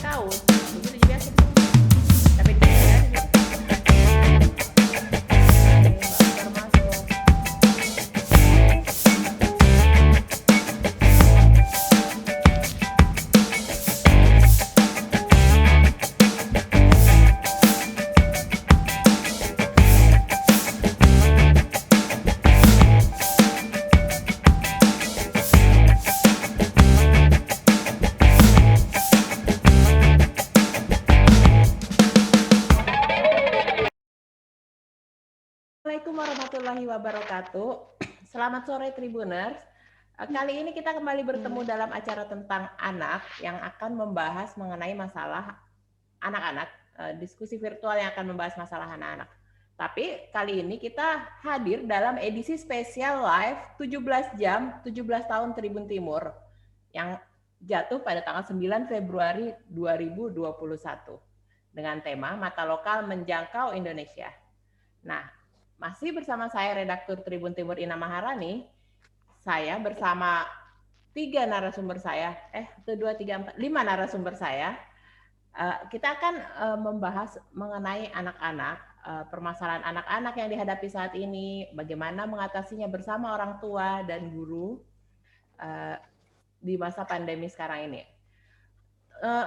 tahu. Begitu juga biasa gitu. Tapi di sini ya gitu. Oke, Mbak masuk. Assalamualaikum warahmatullahi wabarakatuh. Selamat sore Tribuners. Kali ini kita kembali bertemu dalam acara tentang anak yang akan membahas mengenai masalah anak-anak, diskusi virtual yang akan membahas masalah anak-anak. Tapi kali ini kita hadir dalam edisi spesial live 17 jam 17 tahun Tribun Timur yang jatuh pada tanggal 9 Februari 2021 dengan tema Mata Lokal Menjangkau Indonesia. Nah, masih bersama saya redaktur Tribun Timur Ina Maharani. Saya bersama 5 narasumber saya. Kita akan membahas mengenai anak-anak, permasalahan anak-anak yang dihadapi saat ini, bagaimana mengatasinya bersama orang tua dan guru di masa pandemi sekarang ini.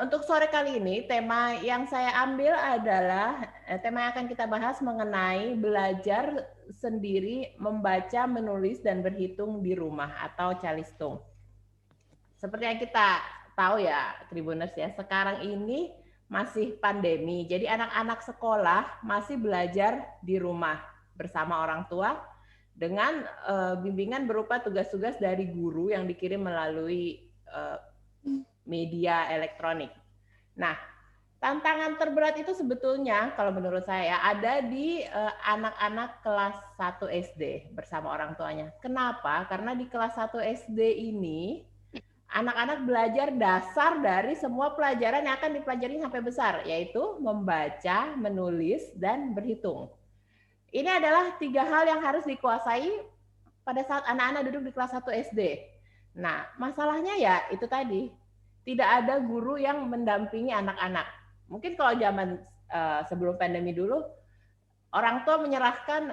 Untuk sore kali ini, tema yang saya ambil adalah tema yang akan kita bahas mengenai belajar sendiri, membaca, menulis, dan berhitung di rumah atau calistung. Seperti yang kita tahu ya, Tribuners ya, sekarang ini masih pandemi, jadi anak-anak sekolah masih belajar di rumah bersama orang tua dengan bimbingan berupa tugas-tugas dari guru yang dikirim melalui media elektronik. Nah, tantangan terberat itu sebetulnya kalau menurut saya ada di anak-anak kelas 1 SD bersama orang tuanya. Kenapa? Karena di kelas 1 SD ini anak-anak belajar dasar dari semua pelajaran yang akan dipelajari sampai besar, yaitu membaca, menulis, dan berhitung. Ini adalah 3 hal yang harus dikuasai pada saat anak-anak duduk di kelas 1 SD. Nah, masalahnya ya itu tadi, tidak ada guru yang mendampingi anak-anak. Mungkin kalau zaman sebelum pandemi dulu, orang tua menyerahkan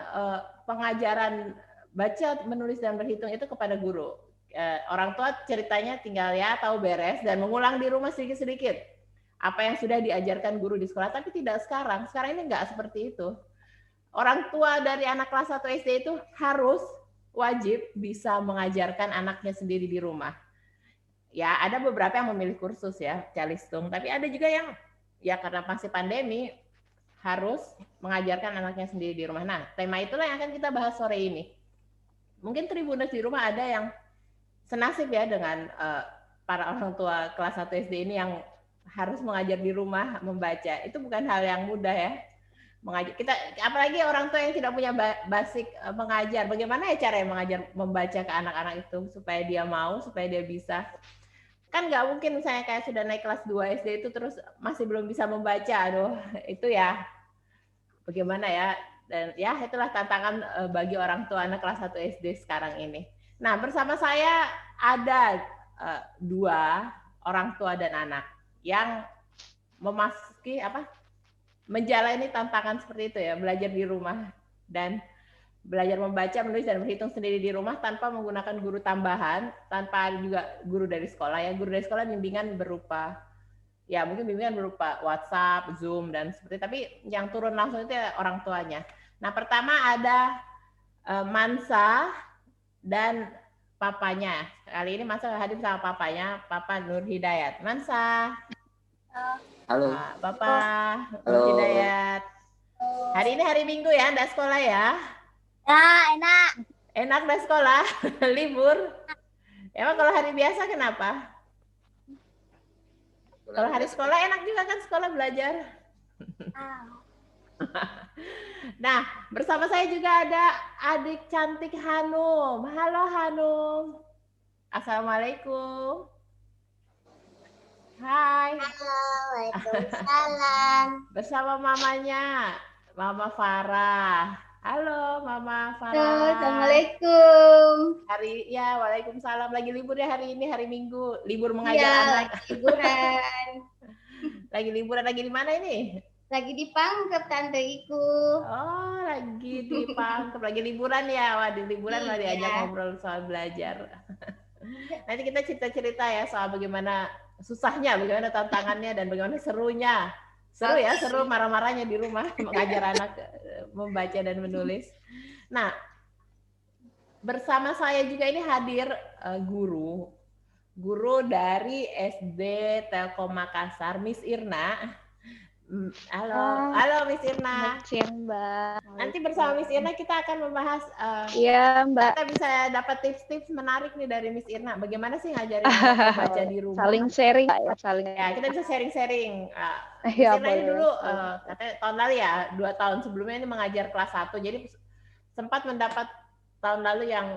pengajaran baca, menulis, dan berhitung itu kepada guru. Orang tua ceritanya tinggal ya tahu beres dan mengulang di rumah sedikit-sedikit apa yang sudah diajarkan guru di sekolah. Tapi tidak sekarang. Sekarang ini nggak seperti itu. Orang tua dari anak kelas 1 SD itu harus wajib bisa mengajarkan anaknya sendiri di rumah. Ya, ada beberapa yang memilih kursus ya, calistung. Tapi ada juga yang ya karena masih pandemi harus mengajarkan anaknya sendiri di rumah. Nah, tema itulah yang akan kita bahas sore ini. Mungkin Tribuners di rumah ada yang senasib ya dengan para orang tua kelas 1 SD ini yang harus mengajar di rumah membaca. Itu bukan hal yang mudah ya. Mengajar kita, apalagi orang tua yang tidak punya basic mengajar. Bagaimana ya cara mengajar membaca ke anak-anak itu supaya dia mau, supaya dia bisa. Kan nggak mungkin misalnya kayak sudah naik kelas 2 SD itu terus masih belum bisa membaca. Aduh, itu ya bagaimana ya. Dan ya itulah tantangan bagi orang tua anak kelas 1 SD sekarang ini. Nah, bersama saya ada 2 orang tua dan anak yang memasuki menjalani tantangan seperti itu ya, belajar di rumah dan belajar membaca, menulis, dan berhitung sendiri di rumah tanpa menggunakan guru tambahan, tanpa juga guru dari sekolah ya. Guru dari sekolah bimbingan berupa ya mungkin bimbingan berupa WhatsApp, Zoom, dan seperti, tapi yang turun langsung itu ya orang tuanya. Nah, pertama ada Mansa dan papanya. Kali ini Mansa hadir sama papanya, Papa Nur Hidayat. Mansa. Halo. Bapak Nur Hidayat. Hari ini hari Minggu ya, enggak sekolah ya? Ya, enak. Enak enggak sekolah? Libur? Emang kalau hari biasa kenapa? Kalau hari sekolah enak juga kan sekolah belajar. Nah, bersama saya juga ada adik cantik Hanum. Halo Hanum. Assalamualaikum. Hai. Waalaikumsalam. Bersama mamanya, Mama Farah. Halo Mama Farah. Assalamualaikum. Waalaikumsalam. Lagi libur ya hari ini, hari Minggu. Libur mengajar anak. Liburan. Lagi liburan, lagi di mana ini? Lagi dipangkep Tante Iku. Oh, lagi dipangkep, lagi liburan ya. Wah, di liburan malah diajak Iya. ngobrol soal belajar. Nanti kita cerita-cerita ya soal bagaimana susahnya, bagaimana tantangannya, dan bagaimana serunya. Seru ya, seru marah-marahnya di rumah mengajar anak membaca dan menulis. Nah, bersama saya juga ini hadir guru dari SD Telkom Makassar, Miss Irna. Halo, halo Miss Irna. Selamat siang, Mbak. Nanti bersama Miss Irna kita akan membahas Iya, Mbak. kita bisa dapat tips-tips menarik nih dari Miss Irna. Bagaimana sih ngajarin anak membaca di rumah? Saling sharing, Mbak, ya, saling. Ya, kita bisa sharing-sharing. Miss Iya, Irna ini boleh. dulu katanya tahun lalu ya, 2 tahun sebelumnya ini mengajar kelas 1. Jadi sempat mendapat tahun lalu yang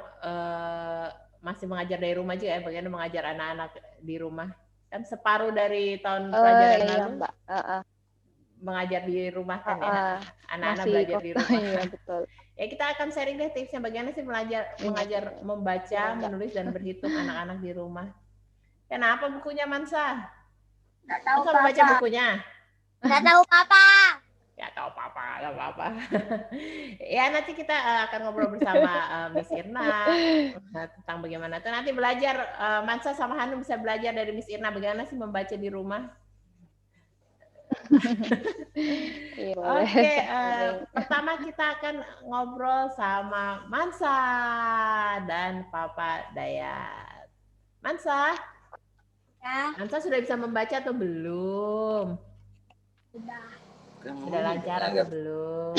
masih mengajar dari rumah juga ya, bagaimana mengajar anak-anak di rumah. Kan separuh dari tahun pelajaran Iya, lalu Mbak. mengajar di rumah kan ya, anak-anak Masih belajar di rumah. Iya, betul. Ya, kita akan sharing deh tipsnya bagaimana sih mengajar membaca, menulis dan berhitung anak-anak di rumah. Kenapa bukunya Mansa? Nggak tahu Mansa mau baca Papa. bukunya? Nggak tahu Papa. Ya tahu apa, nggak apa-apa. Ya nanti kita akan ngobrol bersama Miss Irna tentang bagaimana tuh nanti belajar Mansa sama Hanum bisa belajar dari Miss Irna bagaimana sih membaca di rumah. Iya, Oke, pertama kita akan ngobrol sama Mansa dan Papa Dayat. Mansa, Ya, Mansa sudah bisa membaca atau belum? sudah. Sudah lancar atau belum?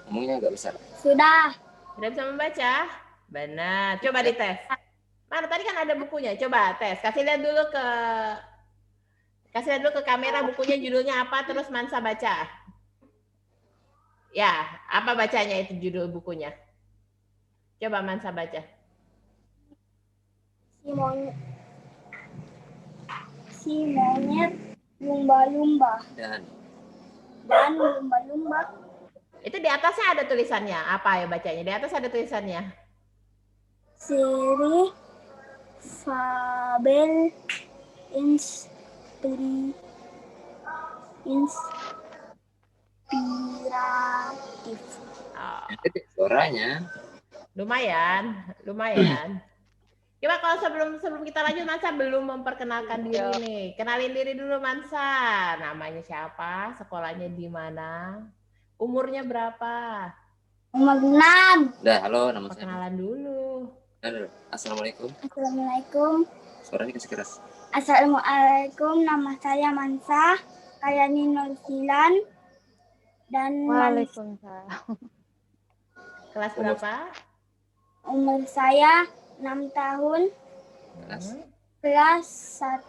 Ngomongnya nggak bisa. Sudah. Sudah bisa membaca? Benar. Coba dites. Mana tadi kan ada bukunya. Coba tes. Kasih lihat dulu ke kamera bukunya judulnya apa terus Mansa baca. Ya, apa bacanya itu judul bukunya? Coba Mansa baca. Si monyet lumba-lumba Dan lumba-lumba Itu di atasnya ada tulisannya. Apa ya bacanya? Di atas ada tulisannya. seri fabel inspiratif. Oh, itu suaranya. lumayan. Coba kalau sebelum kita lanjut, Mansa belum memperkenalkan diri nih. Kenalin diri dulu Mansa. Namanya siapa? Sekolahnya di mana? Umurnya berapa? Umur 6. Udah, halo, nama saya. Perkenalan dulu. Assalamualaikum. Assalamualaikum. Suaranya kasih keras. Assalamualaikum, nama saya Mansa Kayani Nursilan dan Waalaikumsalam. Kelas berapa? umur saya 6 tahun, kelas 1,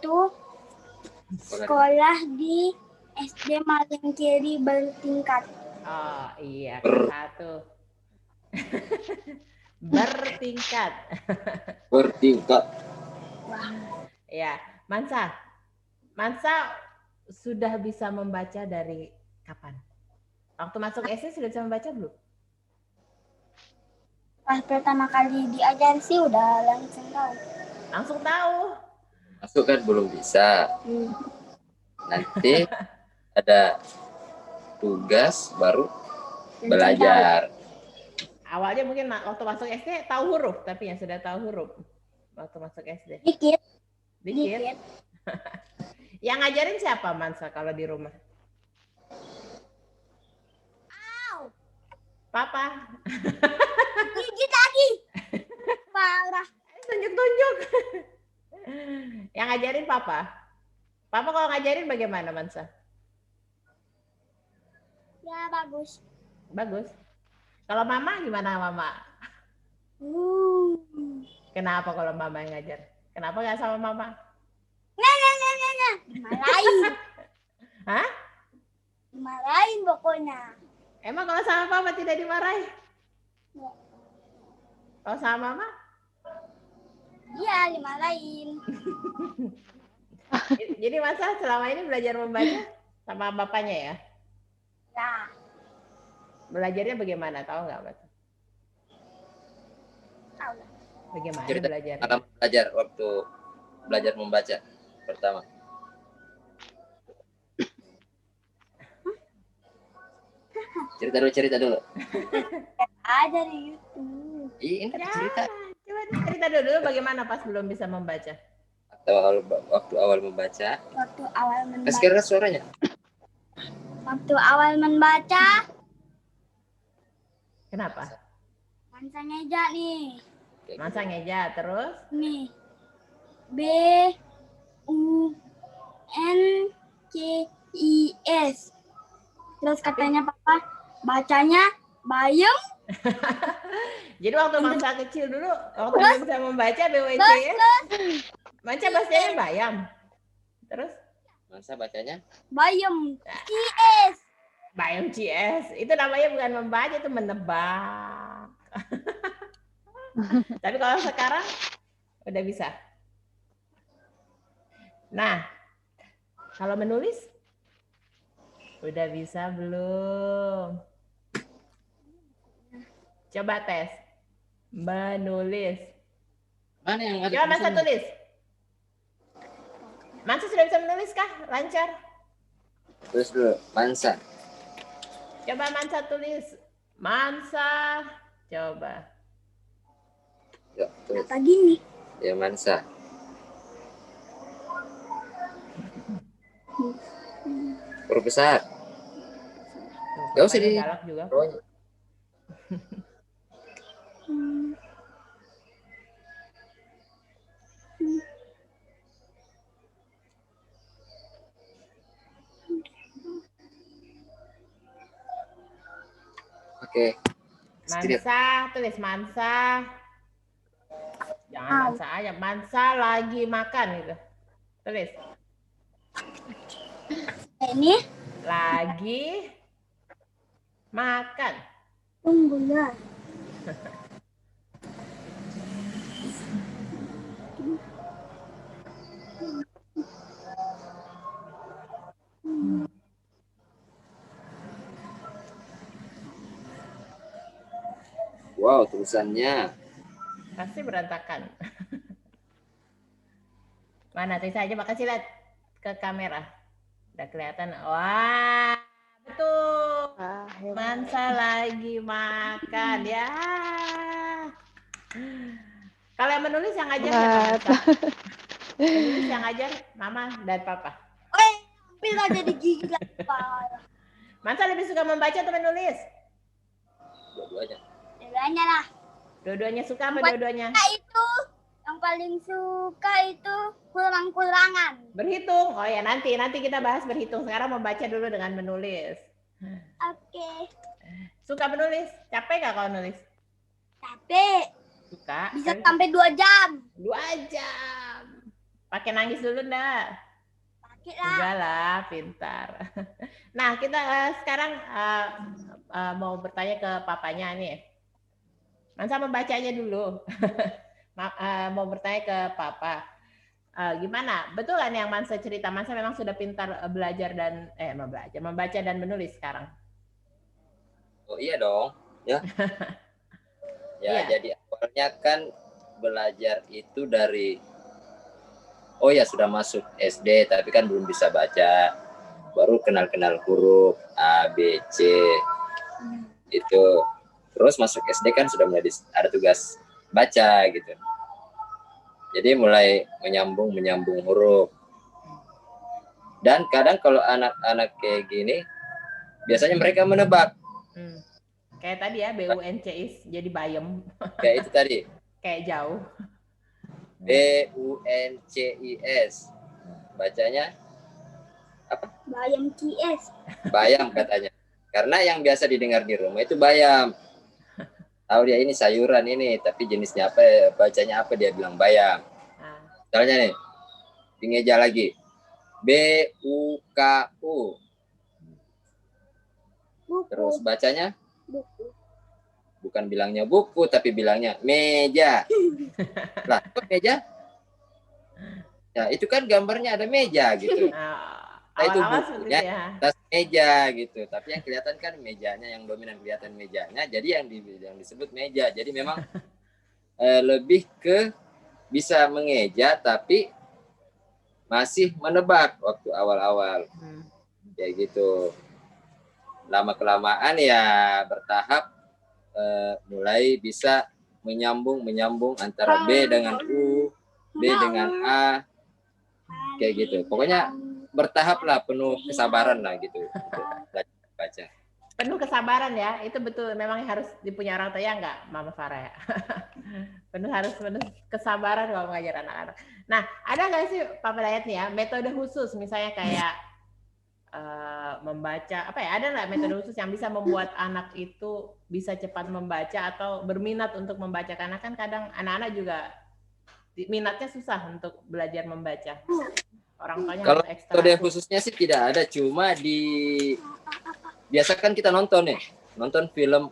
sekolah di SD Malingkiri bertingkat. Oh iya, kelas 1. Bertingkat. Bertingkat. Ya, Mansa sudah bisa membaca dari kapan? Waktu masuk SD sudah bisa membaca belum? Pas pertama kali diajar sih udah langsung tahu. Langsung tahu. Masuk kan belum bisa. Nanti ada tugas baru belajar. Awalnya mungkin waktu masuk SD tahu huruf, tapi yang sudah tahu huruf waktu masuk SD. Dikit. Yang ngajarin siapa Mansa kalau di rumah? Papa. Gigit lagi. Parah. Tunjuk-tunjuk. Yang ngajarin Papa. Papa kalau ngajarin bagaimana Mansa? Ya bagus. Bagus. Kalau Mama gimana Mama? Kenapa kalau Mama yang ngajar? Kenapa nggak sama Mama? Dimarahin. Hah? Dimarahin pokoknya. Emang kalau sama Papa tidak dimarahi? Ya. Kalau sama Mama? Iya, dimarahin. Jadi Masa selama ini belajar membaca sama bapaknya ya? Ya. Belajarnya bagaimana? Tahu nggak, Mas? Tahu. Bagaimana Cerita belajar? pengalaman belajar waktu belajar membaca pertama. Cerita dulu. Ada di YouTube. Ini Ya, cerita. coba cerita dulu bagaimana pas belum bisa membaca. Atau waktu awal membaca. Waktu awal membaca. Sekarang suaranya. Waktu awal membaca. Kenapa? Mansa ngeja nih. Masa ngeja terus? Nih. B U N C I S. Terus katanya papa bacanya bayem. Jadi waktu masa kecil dulu, waktu belum bisa membaca BWC ya, baca bacanya bayam. Terus? Masa bacanya? Bayem. CS. Bayam CS. Itu namanya bukan membaca, itu menebak. Tapi kalau sekarang udah bisa. Nah, kalau menulis udah bisa belum? Coba tes. Menulis. Mana yang ada? Coba Mansa tulis. Mansa sudah bisa menulis kah? Lancar? Terus dulu, Mansa. Coba Mansa tulis. Mansa. Coba. Yuk, tulis. Kata gini. Ya, Mansa. Huruf besar. Gak usah di galak juga. bawahnya. Oke. Mansa, tulis Mansa. Jangan Mansa aja. Mansa lagi makan gitu. Tulis. Ini Lagi makan. tunggu ya. Wow, tulisannya. Pasti berantakan. Mana tulis aja, makasih lihat ke kamera. Udah kelihatan. Wah, betul. Mansa lagi makan ya. Kalau yang menulis yang ngajar siapa? Mansa? Menulis yang ngajar mama dan papa. Hampir aja digigit. Mansa lebih suka membaca atau menulis? Dua-duanya. Dua-duanya lah. Dua-duanya suka apa Buat dua-duanya? Itu yang paling suka itu kurang-kurangan. Berhitung. Oh ya, nanti kita bahas berhitung. Sekarang membaca dulu dengan menulis. Oke. Suka menulis? Capek gak kalau nulis? Capek. Suka. Bisa sampai 2 jam. 2 jam. Pakai nangis dulu enggak? Pakai lah. Enggak lah, pintar. Nah, kita sekarang mau bertanya ke papanya nih. Mansa membacanya dulu. Mau bertanya ke papa. Gimana? Betul kan yang Mansa cerita? Mansa memang sudah pintar belajar dan membaca dan menulis sekarang. Oh iya dong, ya. Ya, Iya. jadi awalnya kan belajar itu dari sudah masuk SD tapi kan belum bisa baca. Baru kenal-kenal huruf A, B, C. Itu. Terus masuk SD kan sudah mulai ada tugas baca gitu. Jadi mulai menyambung huruf. Dan kadang kalau anak-anak kayak gini biasanya mereka menebak. Kayak tadi ya, BUNCIS jadi bayem. Kayak itu tadi. Kayak jauh. BUNCIS. Bacanya apa? Bayam CS. Bayam katanya. Karena yang biasa didengar di rumah itu bayam. Tahu dia ini sayuran ini, tapi jenisnya apa, bacanya apa, dia bilang bayam. Misalnya nih, di ngeja lagi. BUKU. Buku. Terus bacanya? Buku. Bukan bilangnya buku, tapi bilangnya meja. Lah, kok meja? Ya, itu kan gambarnya ada meja gitu. Nah, itu bukunya atas meja gitu. Tapi yang kelihatan kan mejanya, yang dominan kelihatan mejanya. Jadi yang disebut meja. Jadi memang lebih ke bisa mengeja, tapi masih menebak waktu awal-awal. Kayak gitu. lama-kelamaan ya bertahap mulai bisa menyambung antara B dengan U, B dengan A, kayak gitu. Pokoknya bertahap lah, penuh kesabaran lah gitu baca. Penuh kesabaran ya, itu betul. Memang harus dipunya orang tua ya nggak, Mama Farah ya? Harus penuh kesabaran kalau mengajar anak-anak. Nah, ada nggak sih Pak Dayat nih ya, metode khusus misalnya kayak membaca, apa ya, ada nggak metode khusus yang bisa membuat anak itu bisa cepat membaca atau berminat untuk membaca? Karena kan kadang anak-anak juga minatnya susah untuk belajar membaca. Orang tuanya kalau harus ekstra. metode khususnya sih tidak ada, cuma biasa kan kita nonton film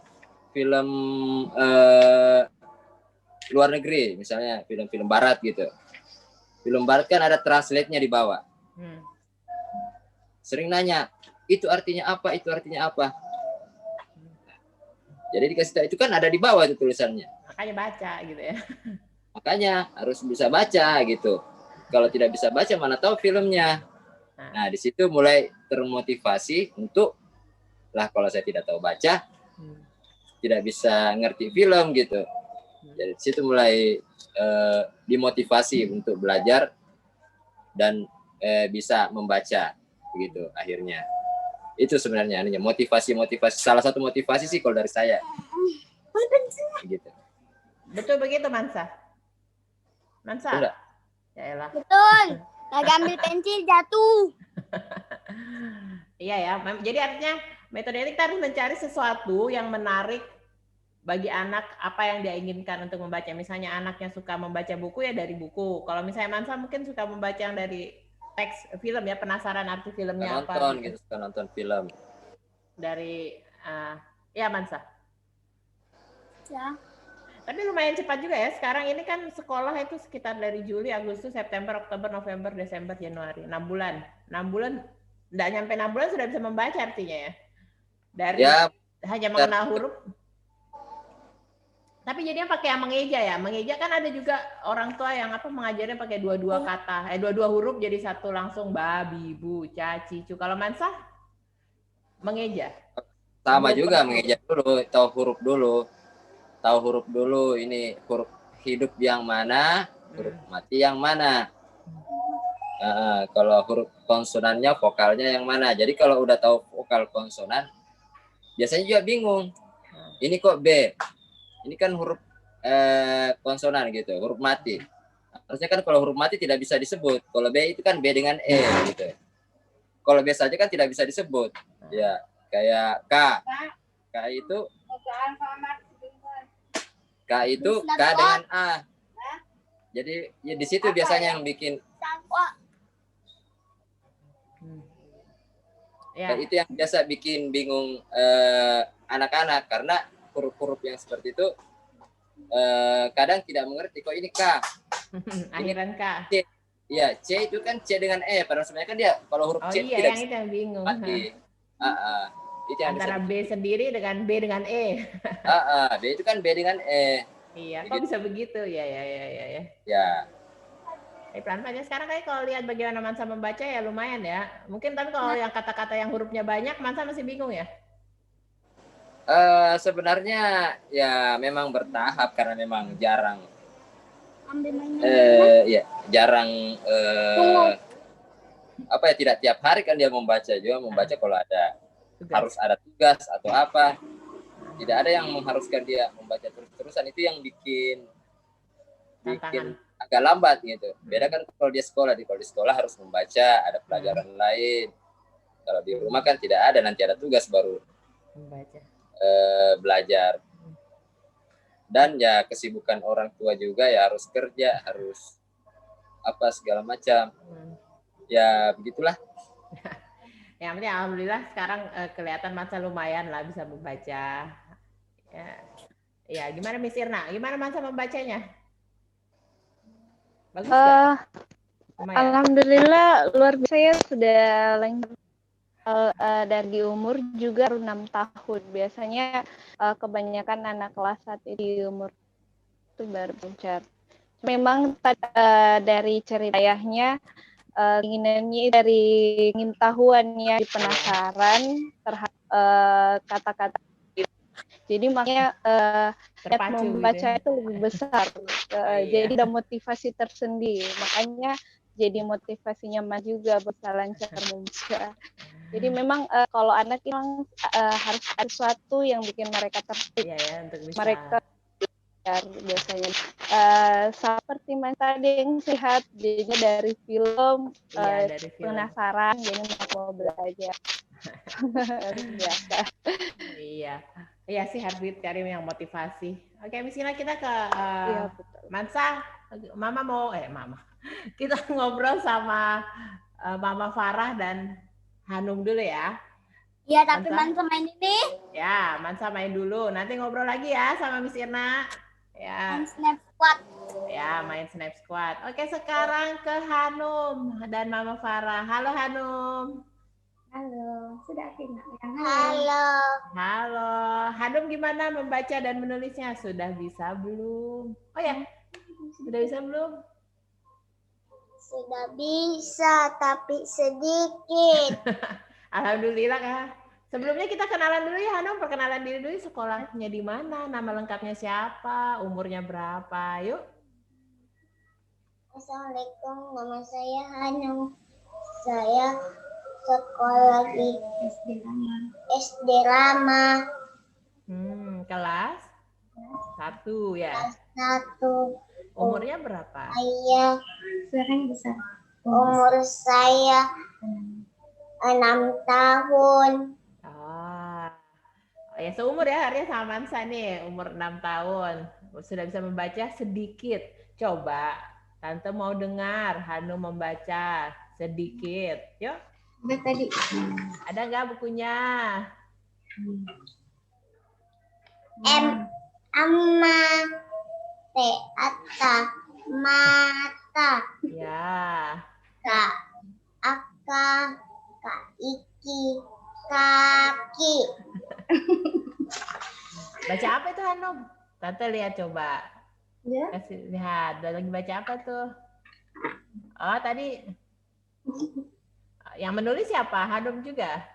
luar negeri, misalnya film-film barat gitu. Film barat kan ada translate-nya di bawah. Sering nanya, itu artinya apa, itu artinya apa. Jadi dikasih tahu, itu kan ada di bawah itu tulisannya. Makanya baca gitu ya. Makanya harus bisa baca gitu. Kalau tidak bisa baca, mana tahu filmnya. Nah, di situ mulai termotivasi untuk, lah kalau saya tidak tahu baca, tidak bisa ngerti film gitu. Jadi di situ mulai dimotivasi untuk belajar dan bisa membaca begitu akhirnya. Itu sebenarnya motivasi salah satu motivasi sih kalau dari saya. Gitu. Betul begitu, Mansa? Enggak. Ya elah. Betul. Lagi ambil pensil jatuh. Iya ya. Jadi artinya metode ini kita harus mencari sesuatu yang menarik bagi anak, apa yang dia inginkan untuk membaca. Misalnya anaknya suka membaca buku ya dari buku. Kalau misalnya Mansa mungkin suka membaca yang dari teks film ya, penasaran arti filmnya apa. Nonton gitu, suka nonton film. Dari ya Mansa. Ya. Tapi lumayan cepat juga ya. Sekarang ini kan sekolah itu sekitar dari Juli, Agustus, September, Oktober, November, Desember, Januari. 6 bulan. 6 bulan, nggak nyampe 6 bulan sudah bisa membaca artinya ya. Dari hanya mengenal huruf. Tapi jadinya pakai yang mengeja ya. Mengeja kan ada juga orang tua yang mengajarnya pakai dua-dua kata. Dua-dua huruf jadi satu langsung babi, bu, caci, cu. Kalau Mansa? Mengeja? Sama juga mengeja dulu, tahu huruf dulu, ini huruf hidup yang mana, huruf mati yang mana. Kalau huruf konsonannya, vokalnya yang mana. Jadi kalau udah tahu vokal konsonan, biasanya juga bingung. Ini kok B? Ini kan huruf konsonan gitu, huruf mati. Harusnya kan kalau huruf mati tidak bisa disebut. Kalau B itu kan B dengan E gitu. Kalau B saja kan tidak bisa disebut. Ya, kayak K. K itu K dengan A. Jadi ya di situ biasanya yang bikin. Ya. Itu yang biasa bikin bingung anak-anak karena huruf-huruf yang seperti itu kadang tidak mengerti kok ini K. Akhiran K. Iya, C itu kan C dengan E. Padahal sebenarnya kan dia kalau huruf C tidak yang itu yang bingung. Itu yang antara B sendiri dengan B dengan E. B itu kan B dengan E. Iya, kok bisa begitu? Ya. Ya. Pelan-pelan sekarang kayak kalau lihat bagaimana Mansa membaca ya lumayan ya. Mungkin tapi kalau yang kata-kata yang hurufnya banyak, Mansa masih bingung ya? Sebenarnya ya memang bertahap karena memang jarang. Jarang tidak tiap hari kan dia membaca kalau ada harus ada tugas atau apa. Tidak ada yang mengharuskan dia membaca terus-terusan, itu yang bikin agak lambat gitu. Beda kan kalau dia sekolah, kalau di sekolah harus membaca, ada pelajaran lain. Kalau di rumah kan tidak ada, nanti ada tugas baru membaca. Belajar. Dan ya kesibukan orang tua juga ya harus kerja, harus apa segala macam. Ya begitulah. Yang penting alhamdulillah sekarang kelihatan Mansa lumayan lah bisa membaca. Ya gimana Miss Irna? Gimana Mansa membacanya? Bagus alhamdulillah luar biasa ya, sudah lengkap. Dari umur juga 6 tahun. Biasanya kebanyakan anak kelas 1 di umur itu baru belajar. Memang dari cerita ayahnya, inginannya dari ingin tahuannya, penasaran terhadap kata-kata. Jadi makanya Terpacu gitu membaca ya. itu lebih besar. Iya. Jadi ada motivasi tersendiri. Makanya jadi motivasinya Mas juga bisa lancar membaca. Jadi memang kalau anak memang harus ada sesuatu yang bikin mereka tertarik. Iya ya, untuk bisa. Mereka biasanya seperti Mas tadi yang sehat, jadinya dari film, Iya, dari film. penasaran, jadi mau belajar. Luar biasa. Iya. Iya sih harus dicari yang motivasi. Oke, Miskina kita ke Iya, betul. Mansa. Mama mau Mama. Kita ngobrol sama Mama Farah dan Hanum dulu ya. Iya, tapi Mansa? Mansa main ini. Ya, Mansa main dulu. Nanti ngobrol lagi ya sama Miss Irna. Ya. Main Snap Squad. Ya, main Snap Squad. Oke, sekarang ke Hanum dan Mama Farah. Halo Hanum. Halo, sudah akhirnya. Halo. Halo. Hanum gimana membaca dan menulisnya? Sudah bisa belum? Oh ya, sudah bisa belum? Sudah bisa, tapi sedikit. Alhamdulillah Kak. Sebelumnya kita kenalan dulu ya Hanum, perkenalan diri dulu, sekolahnya di mana, nama lengkapnya siapa, umurnya berapa, yuk. Assalamualaikum, nama saya Hanum. Saya sekolah di SD Rama. Kelas 1 ya. Kelas 1. Umurnya berapa? Saya umur saya 6 tahun. Ya seumur ya Arya sama Mansa nih, umur 6 tahun. Sudah bisa membaca sedikit. Coba, Tante mau dengar Hanum membaca sedikit. Yuk. Tadi. Ada nggak bukunya? Amma, ata, mata. Ya. Kak, aka, kak iki, kaki. Baca apa itu Hanum? Tante lihat coba. Ya. Kasih lihat. Dan lagi baca apa tuh? Oh tadi. Yang menulis siapa? Hanum juga?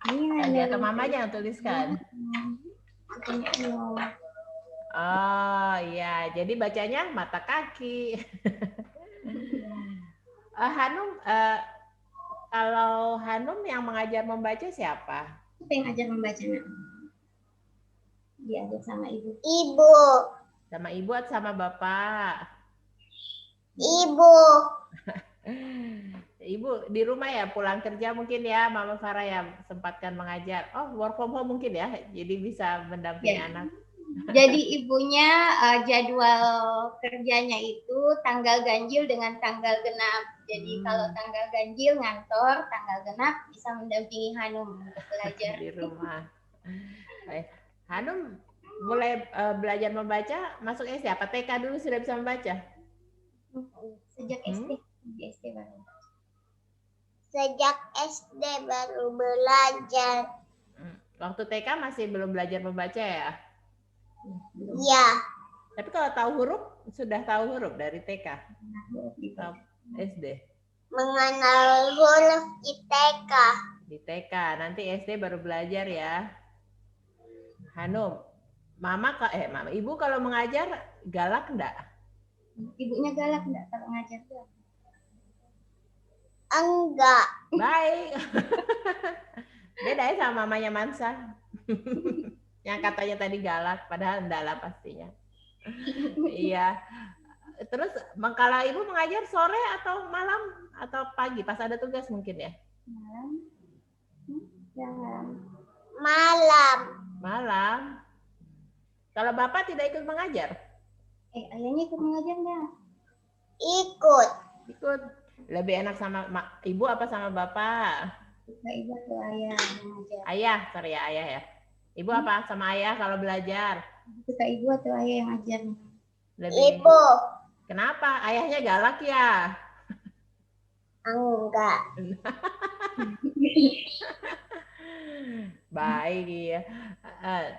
Iya. Atau mamanya yang tuliskan? Oh iya. Jadi bacanya mata kaki. Hanum, kalau Hanum yang mengajar membaca siapa? Siapa yang ajar membaca? Diajar sama ibu. Ibu. Sama ibu atau sama bapak? Ibu. Ibu di rumah ya, pulang kerja mungkin ya, Mama Farah ya sempatkan mengajar. Oh, work from home mungkin ya, jadi bisa mendampingi anak. Jadi ibunya jadwal kerjanya itu tanggal ganjil dengan tanggal genap. Jadi kalau tanggal ganjil ngantor, tanggal genap bisa mendampingi Hanum untuk belajar di rumah. Hanum mulai belajar membaca masuk SD apa TK dulu sudah bisa membaca? Sejak SD. Sejak SD baru belajar. Waktu TK masih belum belajar membaca ya? Iya. Tapi kalau tahu huruf, sudah tahu huruf dari TK? Atau SD? Mengenal huruf di TK. Di TK, nanti SD baru belajar ya. Hanum, Mama, Ibu kalau mengajar galak enggak? Ibunya galak enggak kalau ngajar? Enggak. Baik. Beda ya sama mamanya Mansa. Yang katanya tadi galak, padahal enggak lah pastinya. Iya. Terus kalau ibu mengajar sore atau malam atau pagi pas ada tugas mungkin ya? Malam. Malam. Kalau bapak tidak ikut mengajar? Ayahnya ikut mengajar enggak? Ikut. Ikut. Lebih enak sama ibu apa sama bapak? Suka ibu atau ayah mengajar? Ayah, sorry ya ayah ya. Ibu apa sama ayah kalau belajar? Suka ibu atau ayah yang ngajar? Lebih. Ibu. Kenapa? Ayahnya galak ya? Enggak. Baik ya.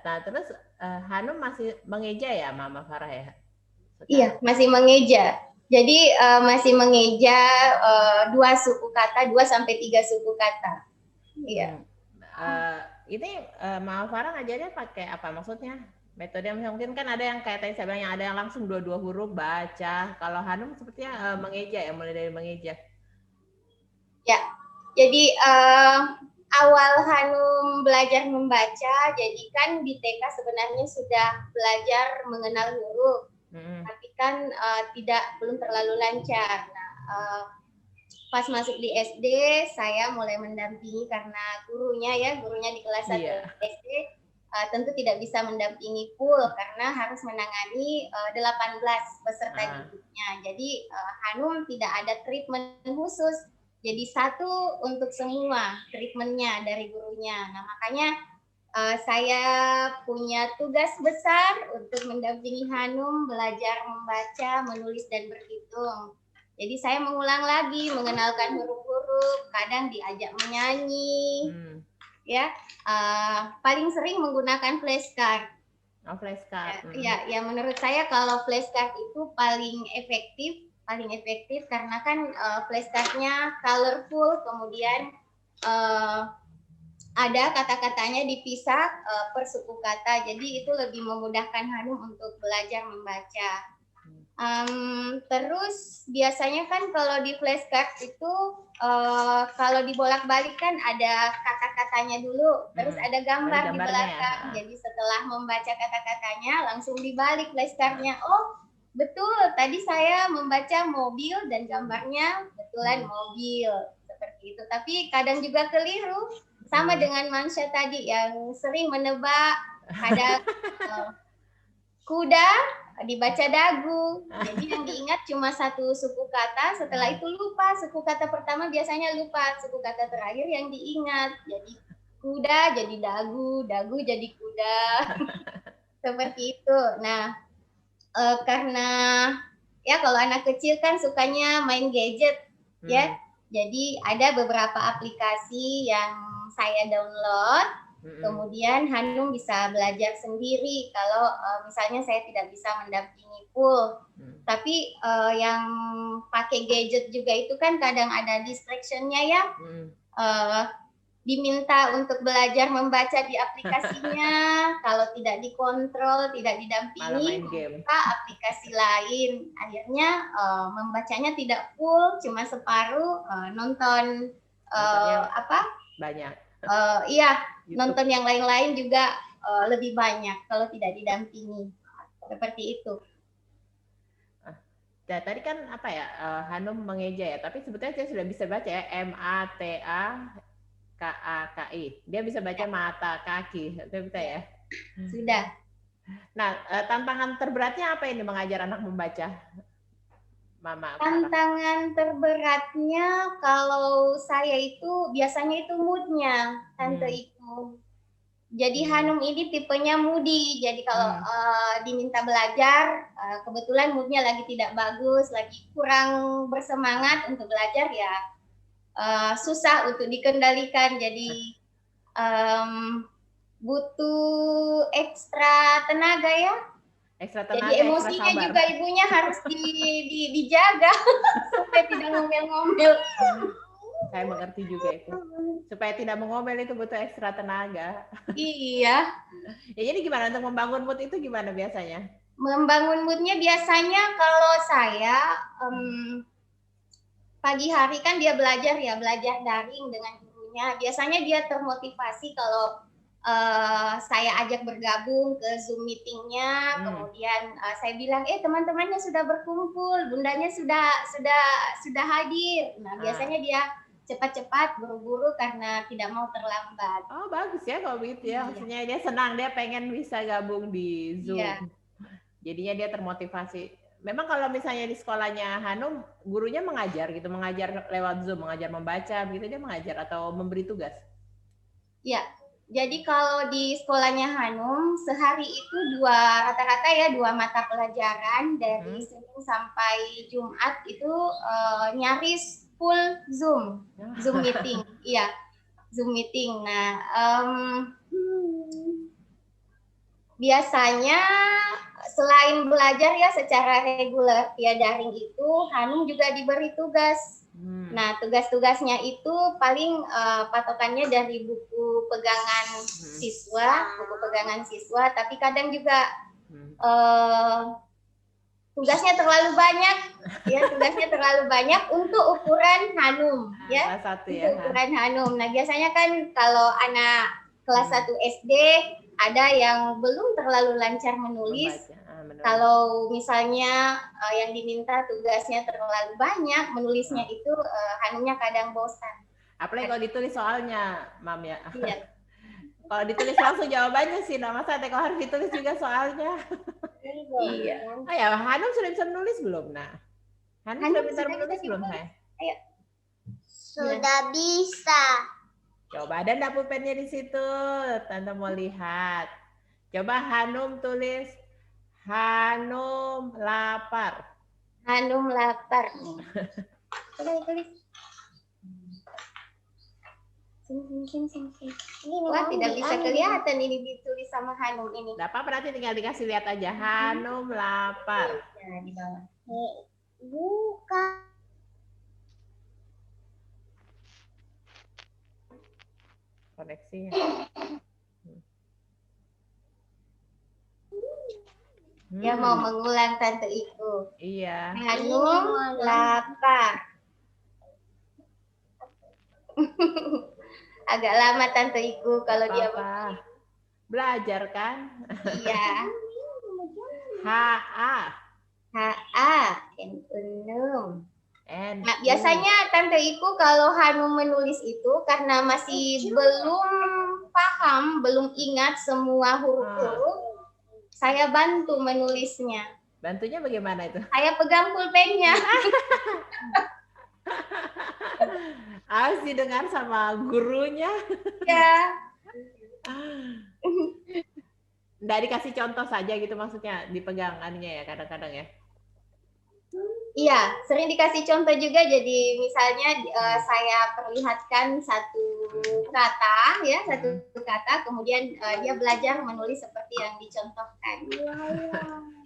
Nah terus Hanum masih mengeja ya Mama Farah ya? Sekarang. Iya masih mengeja. Jadi masih mengeja 2 suku kata, 2 sampai 3 suku kata. Iya. Ini Mama Farah ngajarnya pakai apa maksudnya? Metode yang mungkin kan ada yang kayak tadi saya bilang, yang ada yang langsung dua-dua huruf baca. Kalau Hanum sepertinya mengeja ya, mulai dari mengeja. Ya, jadi awal Hanum belajar membaca, jadi kan di TK sebenarnya sudah belajar mengenal huruf, tapi kan belum terlalu lancar. Nah, pas masuk di SD, saya mulai mendampingi karena gurunya di kelas 1 SD tentu tidak bisa mendampingi full karena harus menangani 18 peserta didiknya. Jadi Hanum tidak ada treatment khusus. Jadi satu untuk semua treatmentnya dari gurunya. Nah makanya saya punya tugas besar untuk mendampingi Hanum belajar membaca, menulis dan berhitung. Jadi saya mengulang lagi, mengenalkan huruf-huruf, kadang diajak menyanyi, ya. Paling sering menggunakan flashcard. Oh, flashcard. Ya, menurut saya kalau flashcard itu paling efektif karena kan flashcardnya colorful, kemudian ada kata-katanya dipisah per suku kata, jadi itu lebih memudahkan Hanum untuk belajar membaca. Terus biasanya kan kalau di flashcard itu kalau dibolak-balik kan ada kata-katanya dulu, terus ada gambar di belakang. Jadi setelah membaca kata-katanya langsung dibalik flashcardnya. Oh betul, tadi saya membaca mobil dan gambarnya betulan mobil seperti itu. Tapi kadang juga keliru, sama dengan Mansha tadi yang sering menebak, kadang kuda dibaca dagu, jadi yang diingat cuma satu suku kata, setelah itu lupa, suku kata pertama biasanya lupa, suku kata terakhir yang diingat, jadi kuda jadi dagu, dagu jadi kuda, seperti itu. Nah, karena ya kalau anak kecil kan sukanya main gadget, ya, jadi ada beberapa aplikasi yang saya download. Kemudian Hanum bisa belajar sendiri kalau misalnya saya tidak bisa mendampingi full. Tapi yang pakai gadget juga itu kan kadang ada distraction-nya ya. Diminta untuk belajar membaca di aplikasinya, kalau tidak dikontrol, tidak didampingi, buka aplikasi lain. Akhirnya membacanya tidak full, cuma separuh, nonton banyak. Iya, YouTube. Nonton yang lain-lain juga lebih banyak kalau tidak didampingi. Seperti itu. Nah, tadi kan apa ya, Hanum mengeja ya, tapi sebetulnya saya sudah bisa baca ya, MATAKAKI. Dia bisa baca mata, kaki, itu bisa ya? Sudah. Nah, tantangan terberatnya apa ini mengajar anak membaca? Mama, tantangan terberatnya kalau saya itu biasanya itu moodnya, Tante itu. Jadi Hanum ini tipenya moody, jadi kalau diminta belajar, kebetulan moodnya lagi tidak bagus, lagi kurang bersemangat untuk belajar ya, susah untuk dikendalikan, jadi butuh ekstra tenaga ya. Jadi emosinya juga ibunya harus dijaga supaya tidak ngomel-ngomel. Saya mengerti juga itu. Supaya tidak mengomel itu butuh ekstra tenaga. Iya. Ya jadi gimana untuk membangun mood itu gimana biasanya? Membangun moodnya biasanya kalau saya pagi hari kan dia belajar daring dengan gurunya. Biasanya dia termotivasi kalau saya ajak bergabung ke Zoom meetingnya, kemudian saya bilang, teman-temannya sudah berkumpul, bundanya sudah hadir. Nah biasanya dia cepat-cepat, buru-buru karena tidak mau terlambat. Oh bagus ya kalau begitu ya, maksudnya dia senang, dia pengen bisa gabung di Zoom. Iya. Jadinya dia termotivasi. Memang kalau misalnya di sekolahnya Hanum, gurunya mengajar gitu, mengajar lewat Zoom, mengajar membaca, begitu dia mengajar atau memberi tugas? Iya. Jadi kalau di sekolahnya Hanum sehari itu rata-rata 2 mata pelajaran dari Senin sampai Jumat itu nyaris full Zoom meeting, iya Zoom meeting. Nah biasanya selain belajar ya secara reguler via daring itu, Hanum juga diberi tugas. Nah, tugas-tugasnya itu paling patokannya dari buku pegangan siswa, tapi kadang juga tugasnya terlalu banyak untuk ukuran Hanum, ya. Kelas 1 ya. Untuk ukuran Hanum. Nah, biasanya kan kalau anak kelas 1 SD ada yang belum terlalu lancar menulis. Kalau misalnya yang diminta tugasnya terlalu banyak, menulisnya itu Hanumnya kadang bosan. Apalagi kalau ditulis soalnya, Mam ya. Iya. Kalau ditulis langsung jawabannya sih, nah masa kalau harus ditulis juga soalnya. Iya. Oh ya, Hanum sudah bisa menulis belum? Nah, Hanum sudah bisa menulis belum, saya? Ayo. Sudah bisa. Coba ada enggak pulpennya di situ? Tante mau lihat. Coba Hanum tulis Hanum lapar. Hanum lapar. Tulis. Sini. Wah, tidak bisa kelihatan ini ditulis sama Hanum ini. Enggak apa-apa, nanti tinggal dikasih lihat aja. Hanum lapar. Ya, di bawah. Bukan. Koneksinya. Dia mau mengulang Tante Iku. Iya. Hanum lapar. Agak lama Tante Iku kalau dia apa? Belajar kan? Iya. H-A. Enum. Nah, biasanya Tante Iku kalau Hanum menulis itu karena masih belum paham, belum ingat semua huruf-huruf, saya bantu menulisnya. Bantunya bagaimana itu? Saya pegang pulpennya. Harus didengar sama gurunya. Ya. Nggak dikasih contoh saja gitu maksudnya, dipegangannya ya kadang-kadang ya? Iya, sering dikasih contoh juga. Jadi misalnya saya perlihatkan satu kata, kemudian dia belajar menulis seperti yang dicontohkan.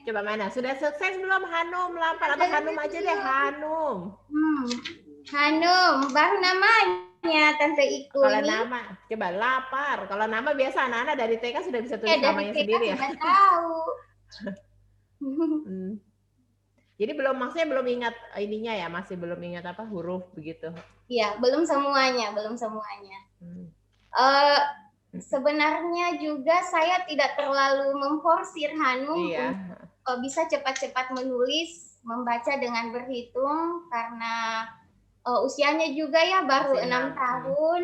Coba mana? Sudah sukses belum Hanum lapar? Atau Hanum aja deh, Hanum. Hanum, baru namanya Tante Iku kalau ini. Nama, coba lapar. Kalau nama biasa anak-anak dari TK sudah bisa tulis namanya sendiri ya. Sudah tahu. Jadi maksudnya belum ingat ininya ya, masih belum ingat apa huruf begitu. Iya, belum semuanya. Sebenarnya juga saya tidak terlalu memforsir Hanum untuk bisa cepat-cepat menulis, membaca dengan berhitung karena usianya juga ya baru 6 tahun.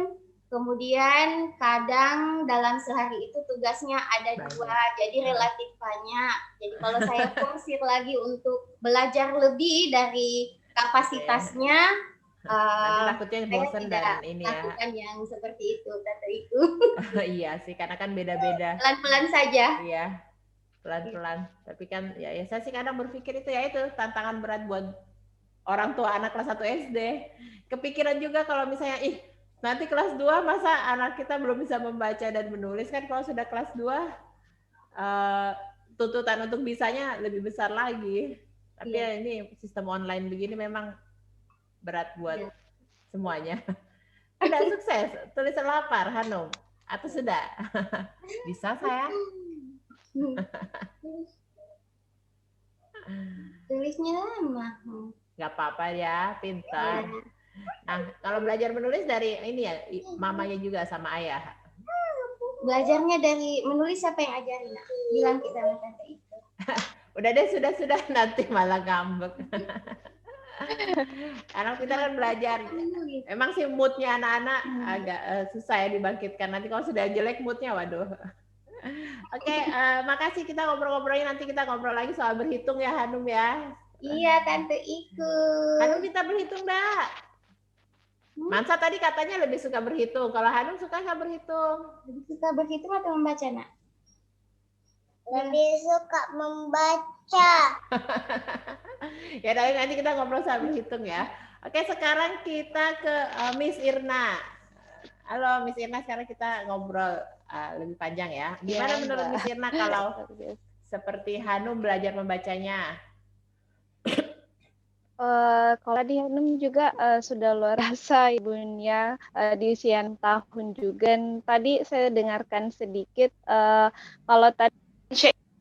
Kemudian kadang dalam sehari itu tugasnya ada 2, jadi relatif banyak. Jadi kalau saya forsir lagi untuk belajar lebih dari kapasitasnya, takutnya bosan dan ini ya. Lakukan yang seperti itu, Tante Iku. Iya sih, karena kan beda-beda. Pelan-pelan saja. Iya, pelan-pelan. Tapi kan ya saya sih kadang berpikir itu tantangan berat buat orang tua anak kelas 1 SD. Kepikiran juga kalau misalnya nanti kelas 2 masa anak kita belum bisa membaca dan menulis kan, kalau sudah kelas 2 tuntutan untuk bisanya lebih besar lagi. Tapi ya ini sistem online begini memang berat buat semuanya. Sudah sukses tulisan lapar Hanum atau sudah? Bisa saya? Tulisnya lama. Nggak apa-apa ya, pintar. Nah, kalau belajar menulis dari ini ya, mamanya juga sama ayah. Belajarnya dari menulis siapa yang ajarin? Bilang kita sama Tante itu. Udah deh, sudah nanti malah ngambek. Anak kita kan belajar. Emang sih moodnya anak-anak agak susah ya dibangkitkan. Nanti kalau sudah jelek moodnya, waduh. Oke, makasih kita ngobrol-ngobrolnya. Nanti kita ngobrol lagi soal berhitung ya, Hanum ya. Iya, Tante Iku. Hanum kita berhitung enggak? Mansa tadi katanya lebih suka berhitung. Kalau Hanum suka nggak berhitung? Lebih suka berhitung atau membaca, Nak? Lebih suka membaca. Ya, nanti kita ngobrol soal berhitung ya. Oke, sekarang kita ke Miss Irna. Halo Miss Irna, sekarang kita ngobrol lebih panjang ya. Gimana menurut Miss Irna kalau seperti Hanum belajar membacanya? kalau tadi Hanum juga sudah luar biasa ibunya di usia 6 tahun juga. Dan tadi saya dengarkan sedikit kalau tadi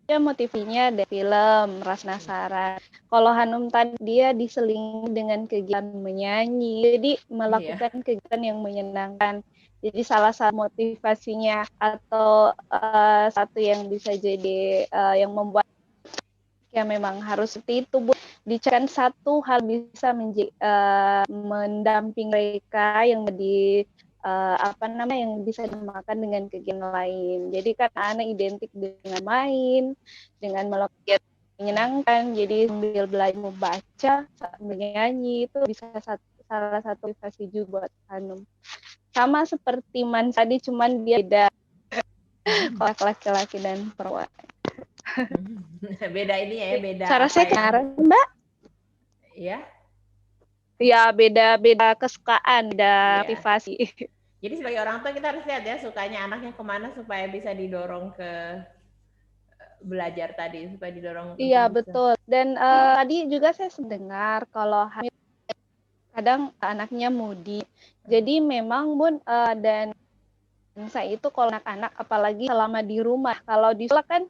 dia motivasinya ada film Ras Penasaran. Kalau Hanum tadi dia diselingi dengan kegiatan menyanyi, jadi melakukan kegiatan yang menyenangkan. Jadi salah satu motivasinya atau satu yang bisa jadi yang membuat ya memang harus seperti itu Bu. Dicarikan satu hal bisa mendamping mereka yang yang bisa dimakan dengan kegiatan lain. Jadi kan anak identik dengan main, dengan melakukan kegiatan menyenangkan. Jadi sambil belajar membaca, sambil menyanyi itu bisa salah satu motivasi juga buat Hanum. Sama seperti Man tadi, cuman dia beda laki-laki dan perempuan. Beda ini ya, beda Cara apa saya ya? Mbak? Ya. Ya, beda kesukaan, beda motivasi. Jadi sebagai orang tua kita harus lihat ya sukanya anaknya kemana supaya bisa didorong ke belajar tadi, supaya didorong. Iya, betul. Dan tadi juga saya dengar kalau kadang anaknya moody. Jadi memang Bun dan saya itu kalau anak-anak apalagi selama di rumah, kalau di sekolah kan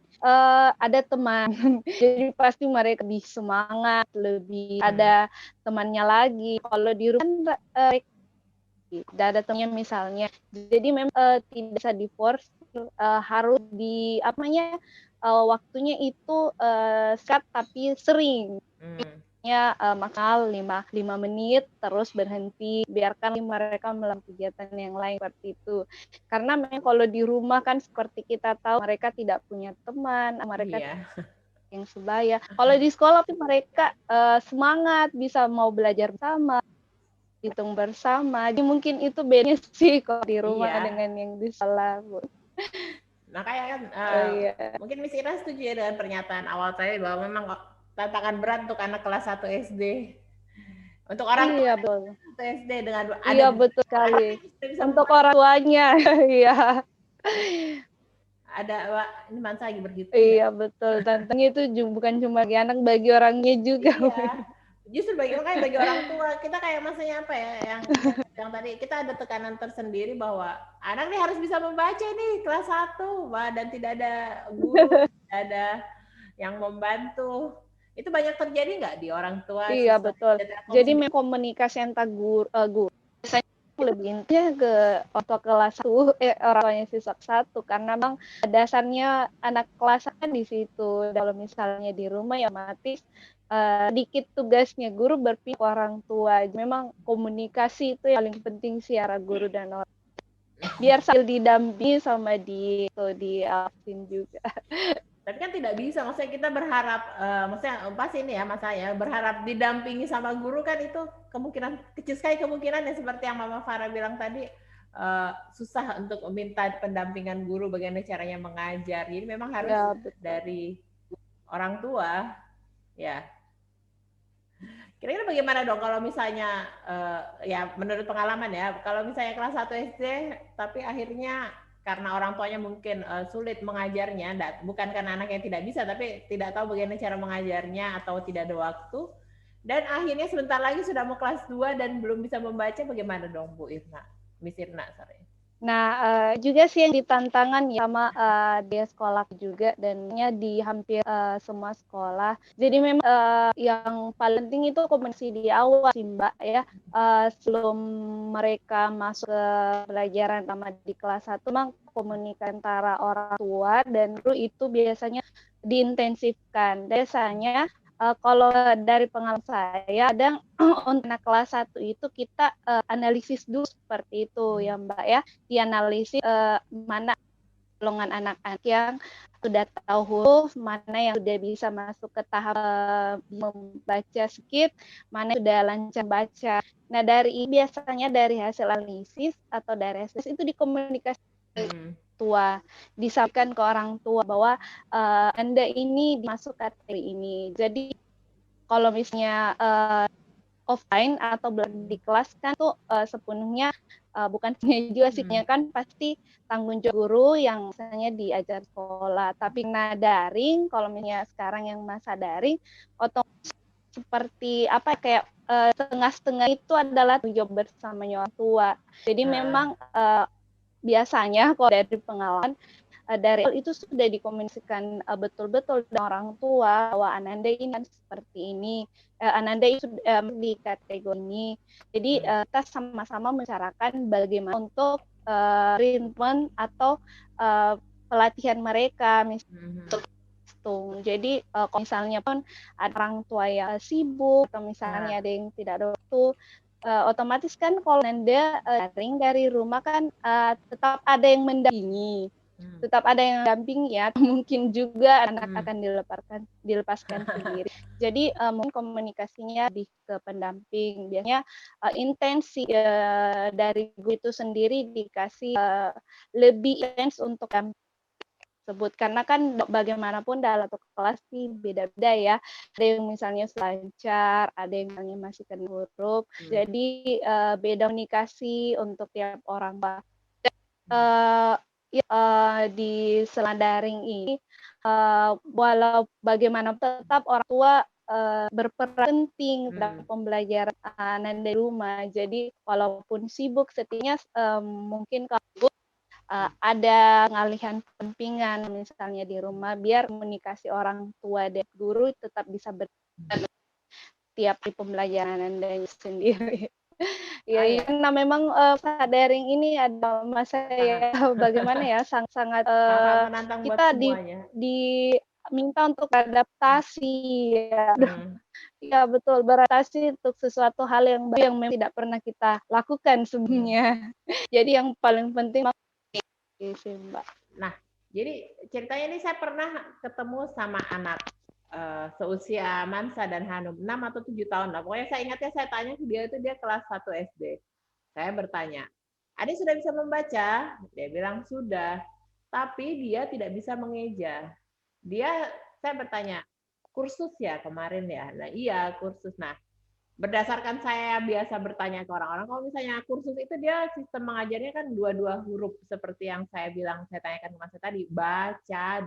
ada teman, jadi pasti mereka lebih semangat, lebih ada temannya lagi. Kalau di rumah tidak ada temannya misalnya, jadi memang tidak bisa di-force, harus waktunya itu sekat tapi sering. Maksimal 5 menit terus berhenti, biarkan mereka melakukan kegiatan yang lain seperti itu. Karena memang kalau di rumah kan seperti kita tahu mereka tidak punya teman, mereka yang sebaya. Kalau di sekolah mereka semangat, bisa mau belajar bersama, hitung bersama. Jadi mungkin itu bedanya sih kalau di rumah dengan yang di sekolah, Bu. Makanya kan mungkin Miss Ira setuju ya dengan pernyataan awal saya bahwa memang tantangan berat untuk anak kelas 1 SD. Untuk orang tua SD dengan ada betul sekali. Untuk orang tuanya, iya. Ada ini Mansa lagi berhitung. Iya betul. Tantangannya itu bukan cuma bagi anak, bagi orangnya juga. Iya. Justru bagi orang tua kita kayak maksudnya apa ya yang tadi kita ada tekanan tersendiri bahwa anak nih harus bisa membaca nih kelas 1 dan tidak ada guru, tidak ada yang membantu. Itu banyak terjadi nggak di orang tua? Iya betul. Jadi komunikasi antar guru biasanya lebih intinya ke orang kelas 1 orang tuanya siswa 1 karena memang dasarnya anak kelas kan di situ. Kalau misalnya di rumah ya otomatis sedikit tugasnya guru berpihak orang tua. Memang komunikasi itu yang paling penting sih antara guru dan orang. Biar sambil didampingi sama diawasin juga. Tapi kan tidak bisa, maksudnya kita berharap, maksudnya pasti ini ya mas saya berharap didampingi sama guru kan itu kemungkinan kecil sekali kemungkinan ya seperti yang Mama Farah bilang tadi susah untuk meminta pendampingan guru bagaimana caranya mengajar. Jadi memang harus dari orang tua ya. Kira-kira bagaimana dong kalau misalnya ya menurut pengalaman ya kalau misalnya kelas 1 SD tapi akhirnya karena orang tuanya mungkin sulit mengajarnya, bukan karena anaknya tidak bisa, tapi tidak tahu bagaimana cara mengajarnya atau tidak ada waktu. Dan akhirnya sebentar lagi sudah mau kelas 2 dan belum bisa membaca, bagaimana dong Bu Irna? Miss Irna, sorry. Nah, juga sih yang ditantangan ya sama di sekolah juga dan di hampir semua sekolah. Jadi memang yang paling penting itu komunikasi di awal sih Mbak ya. Sebelum mereka masuk ke pelajaran sama di kelas 1, memang komunikasi antara orang tua dan guru itu biasanya diintensifkan. Biasanya kalau dari pengalaman saya, kadang untuk anak kelas 1 itu kita analisis dulu seperti itu ya Mbak ya. Dianalisis mana golongan anak-anak yang sudah tahu huruf, mana yang sudah bisa masuk ke tahap membaca sedikit, mana yang sudah lancar baca. Nah dari biasanya dari hasil analisis atau dari hasil itu dikomunikasikan tua, disampaikan ke orang tua bahwa Anda ini masuk kategori ini. Jadi kalau misalnya offline atau di kelas kan tuh sepenuhnya bukan juga sih kan pasti tanggung jawab guru yang misalnya diajar sekolah. Tapi daring, kalau misalnya sekarang yang masa daring, otomatis seperti apa kayak setengah-setengah itu adalah tanggung jawab bersamanya orang tua. Jadi memang biasanya kalau dari pengalaman dari awal itu sudah dikomunikasikan betul-betul dengan orang tua bahwa Ananda ini kan seperti ini, Ananda itu di kategori ini. Jadi kita sama-sama membicarakan bagaimana untuk treatment atau pelatihan mereka, misalnya. Jadi kalau misalnya pun ada orang tua yang sibuk atau misalnya ada yang tidak ada waktu, otomatis kan kalau Nanda daring dari rumah kan tetap ada yang mendampingi, tetap ada yang mendampingi ya. Mungkin juga anak akan dilepaskan sendiri. Jadi mungkin komunikasinya lebih ke pendamping. Biasanya intensi dari guru itu sendiri dikasih lebih intens untuk tersebut karena kan bagaimanapun dalam satu kelas sih beda-beda ya, ada yang misalnya selancar, ada yang misalnya masih kena huruf, jadi beda komunikasi untuk tiap orang. Di selama daring ini walau bagaimanapun tetap orang tua berperan penting dalam pembelajaran anak di rumah. Jadi walaupun sibuk setidaknya mungkin kalau ada pengalihan pendampingan misalnya di rumah biar komunikasi orang tua dan guru tetap bisa tiap di pembelajaran Anda sendiri. Ya, karena memang daring ini ada masa ya bagaimana ya sangat menantang buat kita semuanya. diminta untuk adaptasi ya. Ya betul, beradaptasi untuk sesuatu hal yang baru yang memang tidak pernah kita lakukan sebelumnya. Jadi yang paling penting sih, Mbak. Nah, jadi ceritanya ini saya pernah ketemu sama anak seusia Mansa dan Hanum, 6 atau 7 tahun lah. Pokoknya saya ingatnya saya tanya ke dia itu dia kelas 1 SD. Saya bertanya, "Adik sudah bisa membaca?" Dia bilang sudah, tapi dia tidak bisa mengeja. Saya bertanya, "Kursus ya kemarin ya?" Nah, iya, kursus. Nah, berdasarkan saya biasa bertanya ke orang-orang, kalau misalnya kursus itu dia sistem mengajarnya kan dua-dua huruf seperti yang saya bilang, saya tanyakan ke Mas tadi, baca,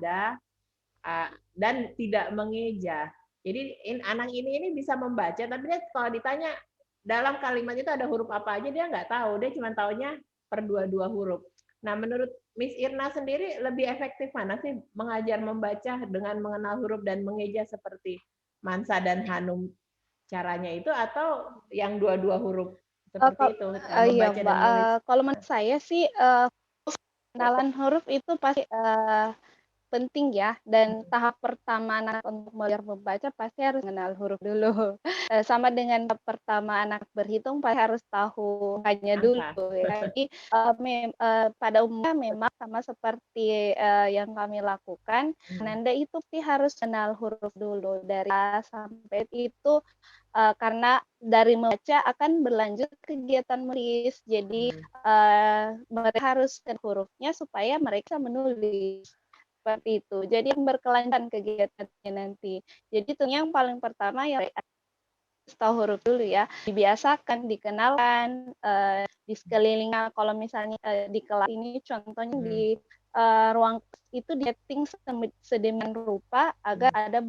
dan tidak mengeja. Jadi anak ini bisa membaca, tapi dia kalau ditanya dalam kalimat itu ada huruf apa aja dia nggak tahu, dia cuma taunya per dua-dua huruf. Nah, menurut Miss Irna sendiri lebih efektif mana sih mengajar membaca dengan mengenal huruf dan mengeja seperti Mansa dan Hanum caranya itu atau yang dua-dua huruf seperti itu Iya, membaca dan Mbak. menulis? Kalau menurut saya sih kenalan huruf itu pasti penting ya, dan tahap pertama anak untuk belajar membaca pasti harus mengenal huruf dulu. Sama dengan tahap pertama anak berhitung pasti harus tahu angkanya Angka. dulu ya. Jadi pada umumnya memang sama seperti yang kami lakukan, Nanda itu sih harus kenal huruf dulu dari A sampai itu karena dari membaca akan berlanjut kegiatan menulis. Jadi mereka harus kenal hurufnya supaya mereka menulis. Seperti itu. Jadi berkelanjutan kegiatannya nanti. Jadi itu yang paling pertama ya tahu huruf dulu ya. Dibiasakan, dikenalkan di sekelilingnya. Kalau misalnya di kelas ini contohnya di ruang itu setting sedemikian rupa agar ada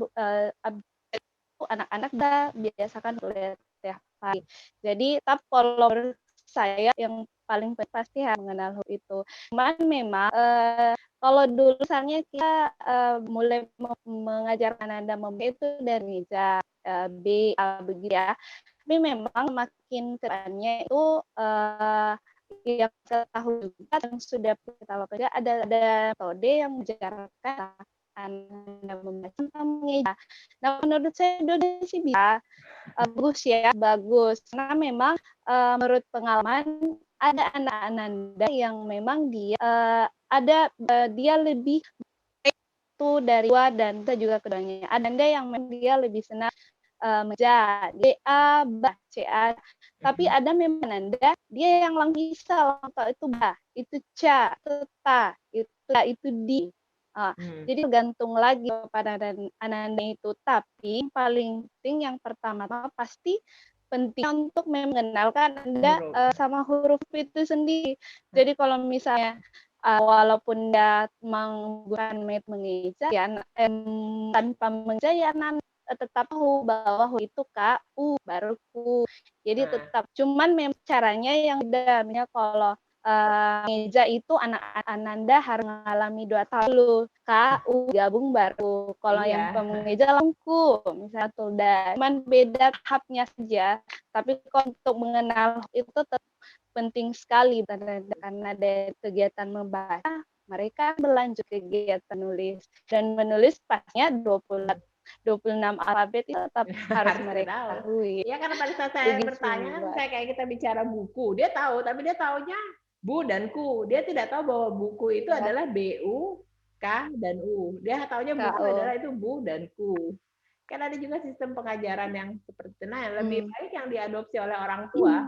anak-anak biasakan melihat setiap hari. Jadi kalau saya yang paling pasti harus mengenal huruf itu. Cuman memang kalau dulu misalnya kita mulai mengajarkan Anda membaca itu dari meja B, A begitu ya. Tapi memang makin kerannya itu yang kita tahu juga yang sudah kita lakukan ada metode yang mengajarkan Anda membaca tanpa mengeja. Nah, menurut saya dua sih bisa bagus ya, bagus. Karena memang menurut pengalaman ada anak Anda yang memang dia dia lebih itu dari dua dan kita juga keduanya. Ada Anda yang memang dia lebih senang mengeja, DA, bah, CA. Tapi ada memang Anda dia yang langsung bisa langsung itu bah, itu ca, itu ta, itu di. Jadi tergantung lagi pada anak-anak itu. Tapi paling penting yang pertama pasti penting untuk mengenalkan Anda sama huruf itu sendiri. Jadi kalau misalnya walaupun dia menggunakan metode mengeja ya tanpa mengeja ya tetap tahu bahwa hu itu K, U, baru ku. Jadi Nah, tetap, cuman memang caranya yang beda. Misalnya kalau mengeja itu anak Ananda harus mengalami 2 tahun dulu, K, U, gabung baru. Kalau yang iya. mengeja langsung ku, misalnya tulda. Cuman beda tahapnya saja. Tapi kalau untuk mengenal itu tetap penting sekali karena ada kegiatan membaca, mereka berlanjut kegiatan nulis dan menulis pastinya 26 alfabet itu tetap harus Harus dia mereka tahu. ketahui. Ya karena pada saat saya Begitu, bertanya kan Mbak. kayak kita bicara buku, dia tahu, tapi dia taunya bu dan ku. Dia tidak tahu bahwa buku itu Ya, adalah BU, K, dan U. Dia taunya buku KO. adalah itu bu dan ku. Kan ada juga sistem pengajaran yang seperti itu. Nah, lebih Hmm. baik yang diadopsi oleh orang tua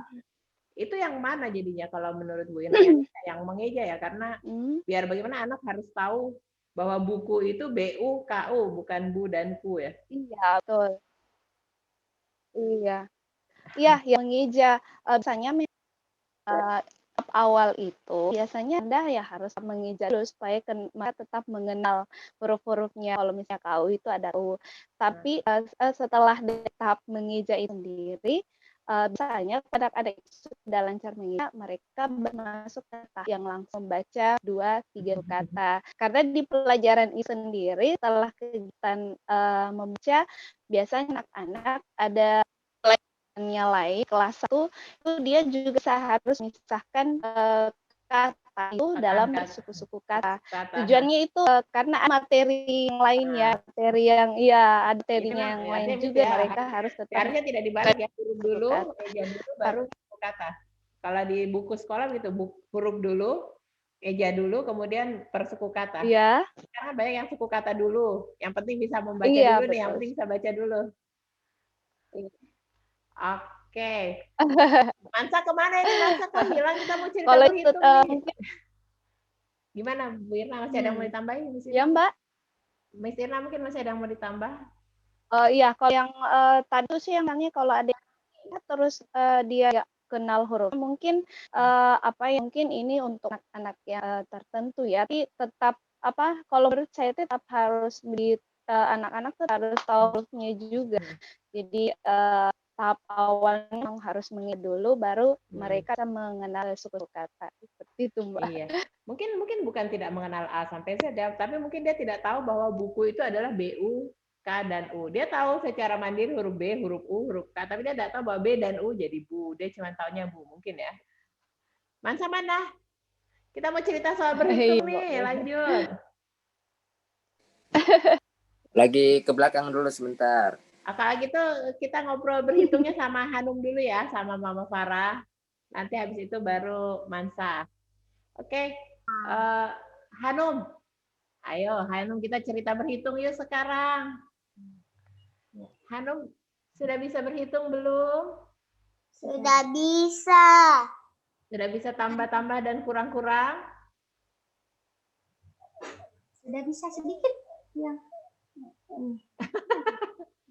itu yang mana jadinya kalau menurut Bu Ina? Yang mengeja ya, karena Hmm. biar bagaimana anak harus tahu bahwa buku itu BU, KU, bukan bu dan ku ya. Iya, betul. Iya. Iya, yang mengeja. Biasanya tahap awal itu biasanya Anda ya harus mengeja dulu supaya mereka tetap mengenal huruf-hurufnya. Kalau misalnya KU itu ada U. Tapi setelah dari tahap mengeja itu sendiri, biasanya anak-anak itu sudah lancar mengeja, mereka masuk ke tahap yang langsung baca 2, 3 kata. Karena di pelajaran itu sendiri setelah kegiatan membaca, biasanya anak-anak ada pelajarannya lain kelas 1 itu dia juga harus memisahkan kata itu dalam bersuku-suku kata. Tujuannya itu karena materi yang lain ya, materi yang ada materinya yang lain juga mereka harus tetap harusnya tidak dibalik ya, huruf dulu, kata. eja dulu, baru suku kata. Kalau di buku sekolah gitu, huruf dulu, eja dulu, kemudian persuku kata. Iya. Karena banyak yang suku kata dulu. Yang penting bisa membaca Iya, dulu nih, yang betul. penting bisa baca dulu. Oke. Mansa kemana ini? Mansa kok hilang? Kita mau cerita Kalau berhitung nih. mungkin Gimana Bu Irna, masih ada yang mau ditambahin di sini? ya Mbak. Miss Irna mungkin masih ada yang mau ditambah? Iya, kalau yang tadi sih yang nanya kalau ada terus dia nggak kenal huruf, mungkin mungkin ini untuk anak-anak yang tertentu ya. Tapi tetap kalau menurut saya tetap harus anak-anak tetap harus tahu hurufnya juga. Jadi tahap awalnya harus mengingat dulu, baru mereka mengenal suku kata seperti itu Mbak. Iya, mungkin bukan tidak mengenal A sampai Z, tapi mungkin dia tidak tahu bahwa buku itu adalah BU, K, dan U. Dia tahu secara mandiri huruf B, huruf U, huruf K, tapi dia tidak tahu bahwa B dan U jadi Bu. Dia cuma taunya Bu, mungkin ya. Mansa mana? Kita mau cerita soal berhitung nih, lanjut. Lagi ke belakang dulu sebentar. Kalau gitu kita ngobrol berhitungnya sama Hanum dulu ya, sama Mama Farah. Nanti habis itu baru Mansa. Oke, Hanum. Ayo, Hanum kita cerita berhitung yuk sekarang. Hanum, sudah bisa berhitung belum? Sudah bisa. Sudah bisa tambah-tambah dan kurang-kurang? Sudah bisa sedikit. Ya.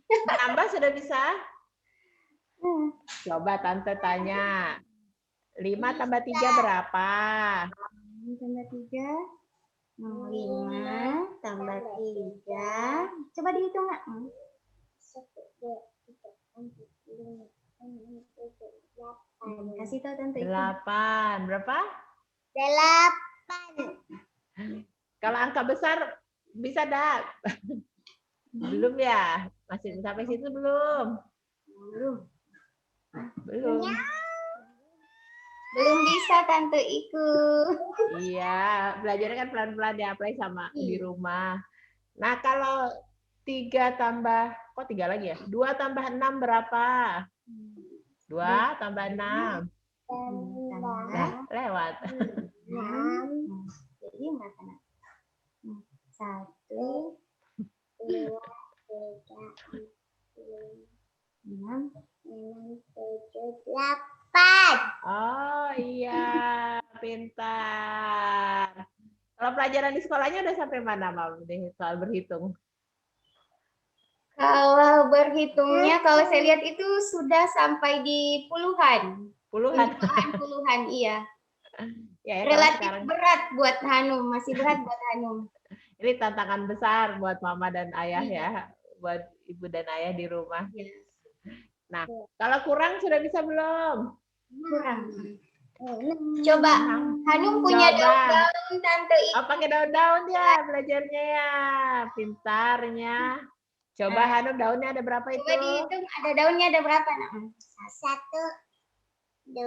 Menambah sudah bisa? Coba Tante tanya. 5 tambah 3 berapa? 5 tambah 3. 5 tambah 3. Coba dihitung, Nak. 1, 2, 3, 4, 5, 6, 7, 8. Kasih tahu Tante. 8. Berapa? 8. Kalau angka besar bisa dah. Belum ya? Masih sampai situ belum? Belum. Belum bisa Tante ikut. Iya, belajarnya kan pelan-pelan ya, apalagi sama di rumah. Nah, kalau 3 tambah, kok 3 lagi ya? 2 tambah 6 berapa? 2 tambah 6. Nah, lewat. 6. Jadi berapa? 1, 2, 3, 4, 5, 6, 7, 8. Oh iya, pintar. Kalau pelajaran di sekolahnya udah sampai mana, Mam, soal berhitung? Kalau berhitungnya, kalau saya lihat itu sudah sampai di puluhan. Puluhan, iya. Ya, Relatif sekarang berat buat Hanum, masih berat buat Hanum. ini tantangan besar buat Mama dan Ayah ya. buat ibu dan ayah di rumah. Ya, Nah, kalau kurang sudah bisa belum? kurang. Coba Hanum punya Coba. daun-daun tante Oh, pakai daun-daun ya belajarnya ya. Pintarnya. Coba Hanum daunnya ada berapa Coba itu? dihitung ada daunnya ada berapa nak? 1, 2,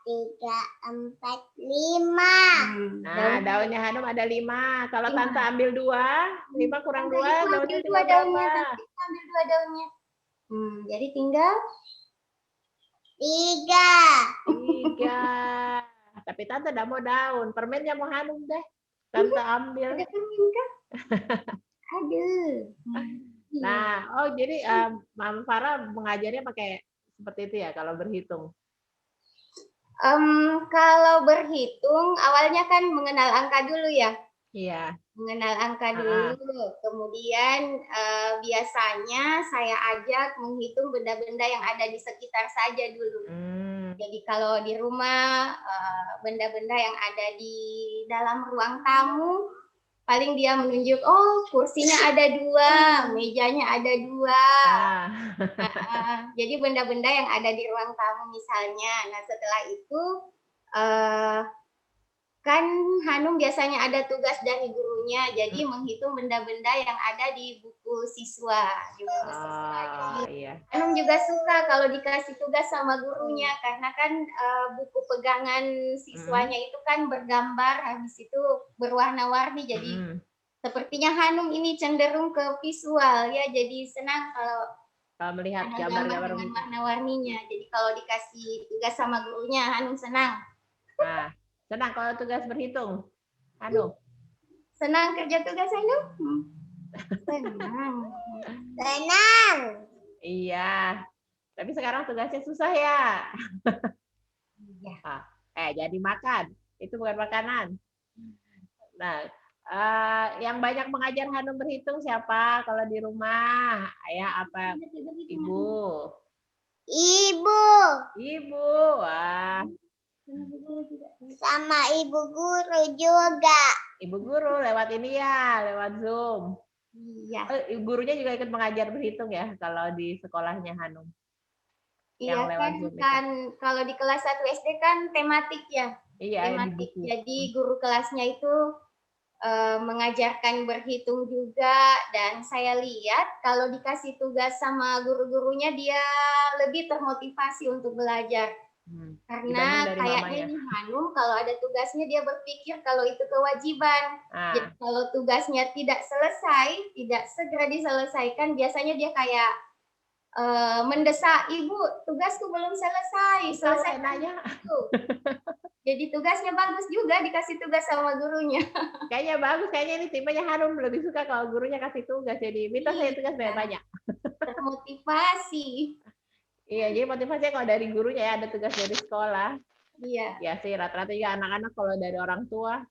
3, 4, 5. Nah, daunnya Hanum ada 5. Kalau Lima. Tante ambil 2, 5 kurang 2, Tante daunnya ambil tinggal dua daunnya, berapa? tante ambil 2 daunnya. Jadi tinggal 3. 3. Tapi Tante tidak mau daun. Permennya mau Hanum deh. Tante ambil. ada permen kan? Aduh. Nah, oh jadi Mama Farah mengajarnya pakai seperti itu ya kalau berhitung. Kalau berhitung awalnya kan mengenal angka dulu ya. Iya. Mengenal angka dulu, kemudian biasanya saya ajak menghitung benda-benda yang ada di sekitar saja dulu. Jadi kalau di rumah benda-benda yang ada di dalam ruang tamu, paling dia menunjuk, oh kursinya ada 2, mejanya ada 2. Jadi benda-benda yang ada di ruang tamu misalnya. Nah setelah itu kan Hanum biasanya ada tugas dari gurunya, jadi menghitung benda-benda yang ada di buku siswa. Iya. Hanum juga suka kalau dikasih tugas sama gurunya, karena kan buku pegangan siswanya itu kan bergambar, habis itu berwarna-warni, jadi sepertinya Hanum ini cenderung ke visual ya, jadi senang kalau melihat ada gambar-gambar dengan warna-warninya. Jadi kalau dikasih tugas sama gurunya, Hanum senang. Nah, senang kalau tugas berhitung. Hanum. Senang kerja tugas Hanum? Senang. Senang. Iya. Tapi sekarang tugasnya susah ya. Iya. Jadi makan. Itu bukan makanan. Nah, yang banyak mengajar Hanum berhitung siapa kalau di rumah? Ayah apa ibu? Ibu. Ibu. Wah. Sama ibu guru juga. Ibu guru lewat ini ya, lewat Zoom. Iya. Gurunya juga ikut mengajar berhitung ya kalau di sekolahnya Hanum. Iya kan kalau di kelas 1 SD kan tematik ya. Iya, tematik. Jadi guru kelasnya itu mengajarkan berhitung juga, dan saya lihat kalau dikasih tugas sama guru-gurunya dia lebih termotivasi untuk belajar. Karena kayaknya ini Hanum kalau ada tugasnya dia berpikir kalau itu kewajiban. Jadi kalau tugasnya tidak selesai, tidak segera diselesaikan, biasanya dia kayak mendesak, ibu tugasku belum selesai nanya. Jadi tugasnya bagus juga dikasih tugas sama gurunya. Kayaknya bagus, kayaknya ini tipenya Hanum lebih suka kalau gurunya kasih tugas, jadi minta saya tugas banyak. Termotivasi. Iya, jadi motivasinya kalau dari gurunya ya ada tugas dari sekolah. Iya. Ya sih, rata-rata juga anak-anak kalau dari orang tua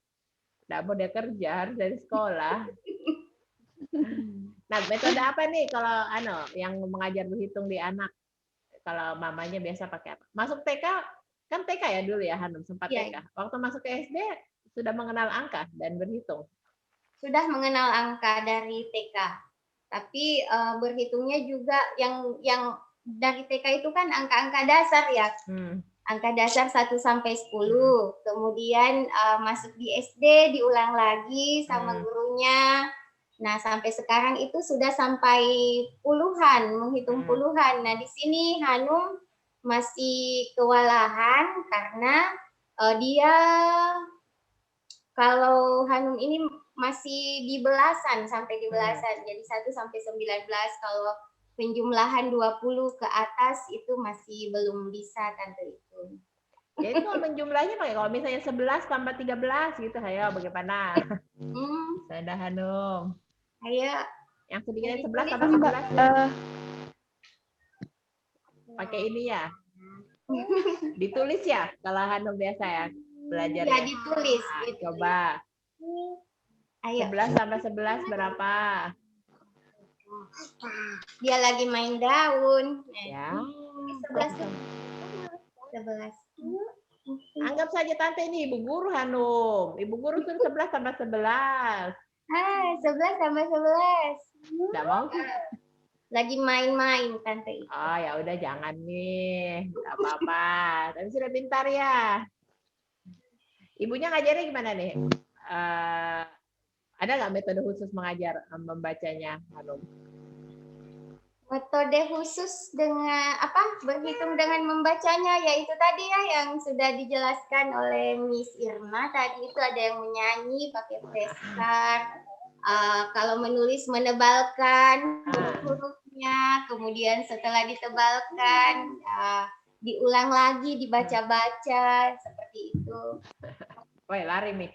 nggak mau dia kerja, harus dari sekolah. Nah, metode apa nih kalau yang mengajar berhitung di anak? Kalau mamanya biasa pakai apa? Masuk TK, kan TK ya dulu ya Hanum, sempat TK. Waktu masuk ke SD sudah mengenal angka dan berhitung. Sudah mengenal angka dari TK. Tapi berhitungnya juga yang dari TK itu kan angka-angka dasar ya. Angka dasar 1 sampai 10. Kemudian masuk di SD diulang lagi sama gurunya. Nah, sampai sekarang itu sudah sampai puluhan, menghitung puluhan. Nah, di sini Hanum masih kewalahan karena dia kalau Hanum ini masih di belasan, sampai di belasan. Jadi 1 sampai 19, kalau penjumlahan 20 ke atas itu masih belum bisa Tante itu. Jadi kalau menjumlahnya pakai kalau misalnya 11 tambah 13 gitu, ayo bagaimana? Sudah Hanum. Ayo. Yang sedikitnya 11 tambah 11. Pakai ini ya. Ditulis ya kalau Hanum biasa ya belajar. Ya, ditulis. Coba. Ayo. 11 tambah 11 berapa? Dia lagi main daun. Ya. 11. Anggap saja Tante ini ibu guru Hanum. Ibu guru suruh 11 tambah 11. 11 tambah 11. Nggak mau? Lagi main-main tante itu. Oh ya udah jangan nih, nggak apa-apa. Tapi sudah pintar ya. Ibunya ngajarnya gimana nih? Ada nggak metode khusus mengajar membacanya, Hanum? Metode khusus dengan berhitung dengan membacanya, yaitu tadi ya yang sudah dijelaskan oleh Miss Irma tadi, itu ada yang menyanyi pakai flashcard, kalau menulis menebalkan huruf-hurufnya, kemudian setelah ditebalkan diulang lagi, dibaca-baca, seperti itu. Woi, lari nih.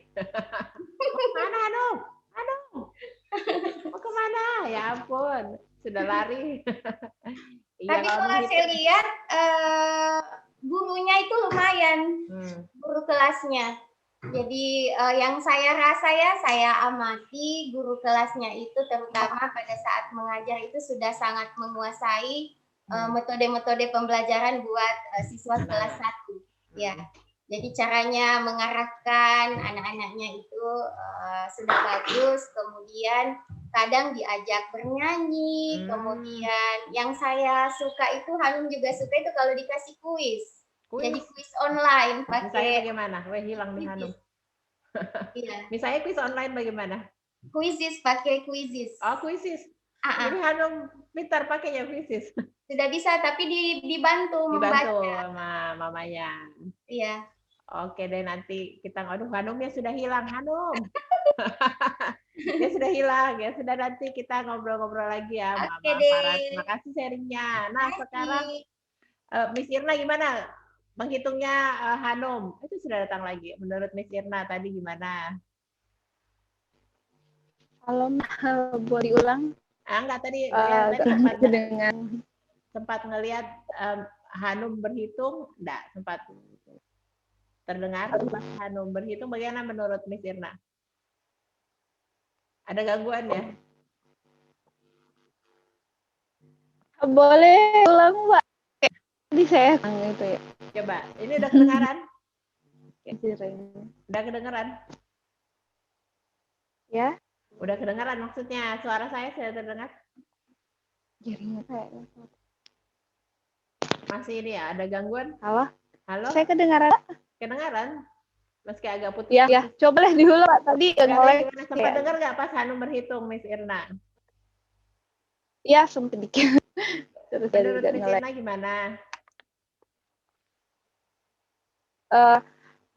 Mana Hanum? Hanum, mau kemana? Ya ampun, sudah lari. Iya, Tapi kalau saya lihat gurunya itu lumayan, guru kelasnya. Jadi yang saya rasa ya, saya amati guru kelasnya itu terutama pada saat mengajar itu sudah sangat menguasai metode-metode pembelajaran buat siswa kelas 1. Ya. Jadi caranya mengarahkan anak-anaknya itu sudah bagus, kemudian kadang diajak bernyanyi, kemudian yang saya suka itu, Hanum juga suka itu kalau dikasih kuis. Jadi kuis online pakai. Misalnya bagaimana? Weh, hilang nih Hanum. Iya. Misalnya kuis online bagaimana? Quizis, pakai quizis. Oh, quizis. Jadi Hanum pintar pakainya quizis. Sudah bisa, tapi dibantu membaca sama mamanya. Iya. Oke deh, nanti kita Hanumnya sudah hilang, Hanum. Dia sudah hilang, ya sudah, nanti kita ngobrol-ngobrol lagi ya, Mama Farah. Terima kasih sharingnya. Nah, sekarang Miss Irna gimana menghitungnya Hanum? Itu sudah datang lagi. Menurut Miss Irna tadi gimana? Kalau boleh diulang? Enggak, tadi sempat ngelihat Hanum berhitung, enggak sempat terdengar Hanum berhitung. Bagaimana menurut Miss Irna? Ada gangguan ya? Boleh ulang, Mbak? Tadi saya itu ya. Coba, ini udah kedengaran? Udah kedengaran? Ya. Udah kedengaran maksudnya, suara saya sudah terdengar? Jaringnya kayaknya. Masih ini ya, ada gangguan? Halo? Halo? Saya kedengaran? Kedengaran? Meski agak putih. Ya. Coba deh diulang, Pak. Tadi sempat dengar nggak pas Hanum berhitung, Miss Irna? Iya, sempat dikit. Menurut Miss Irna gimana?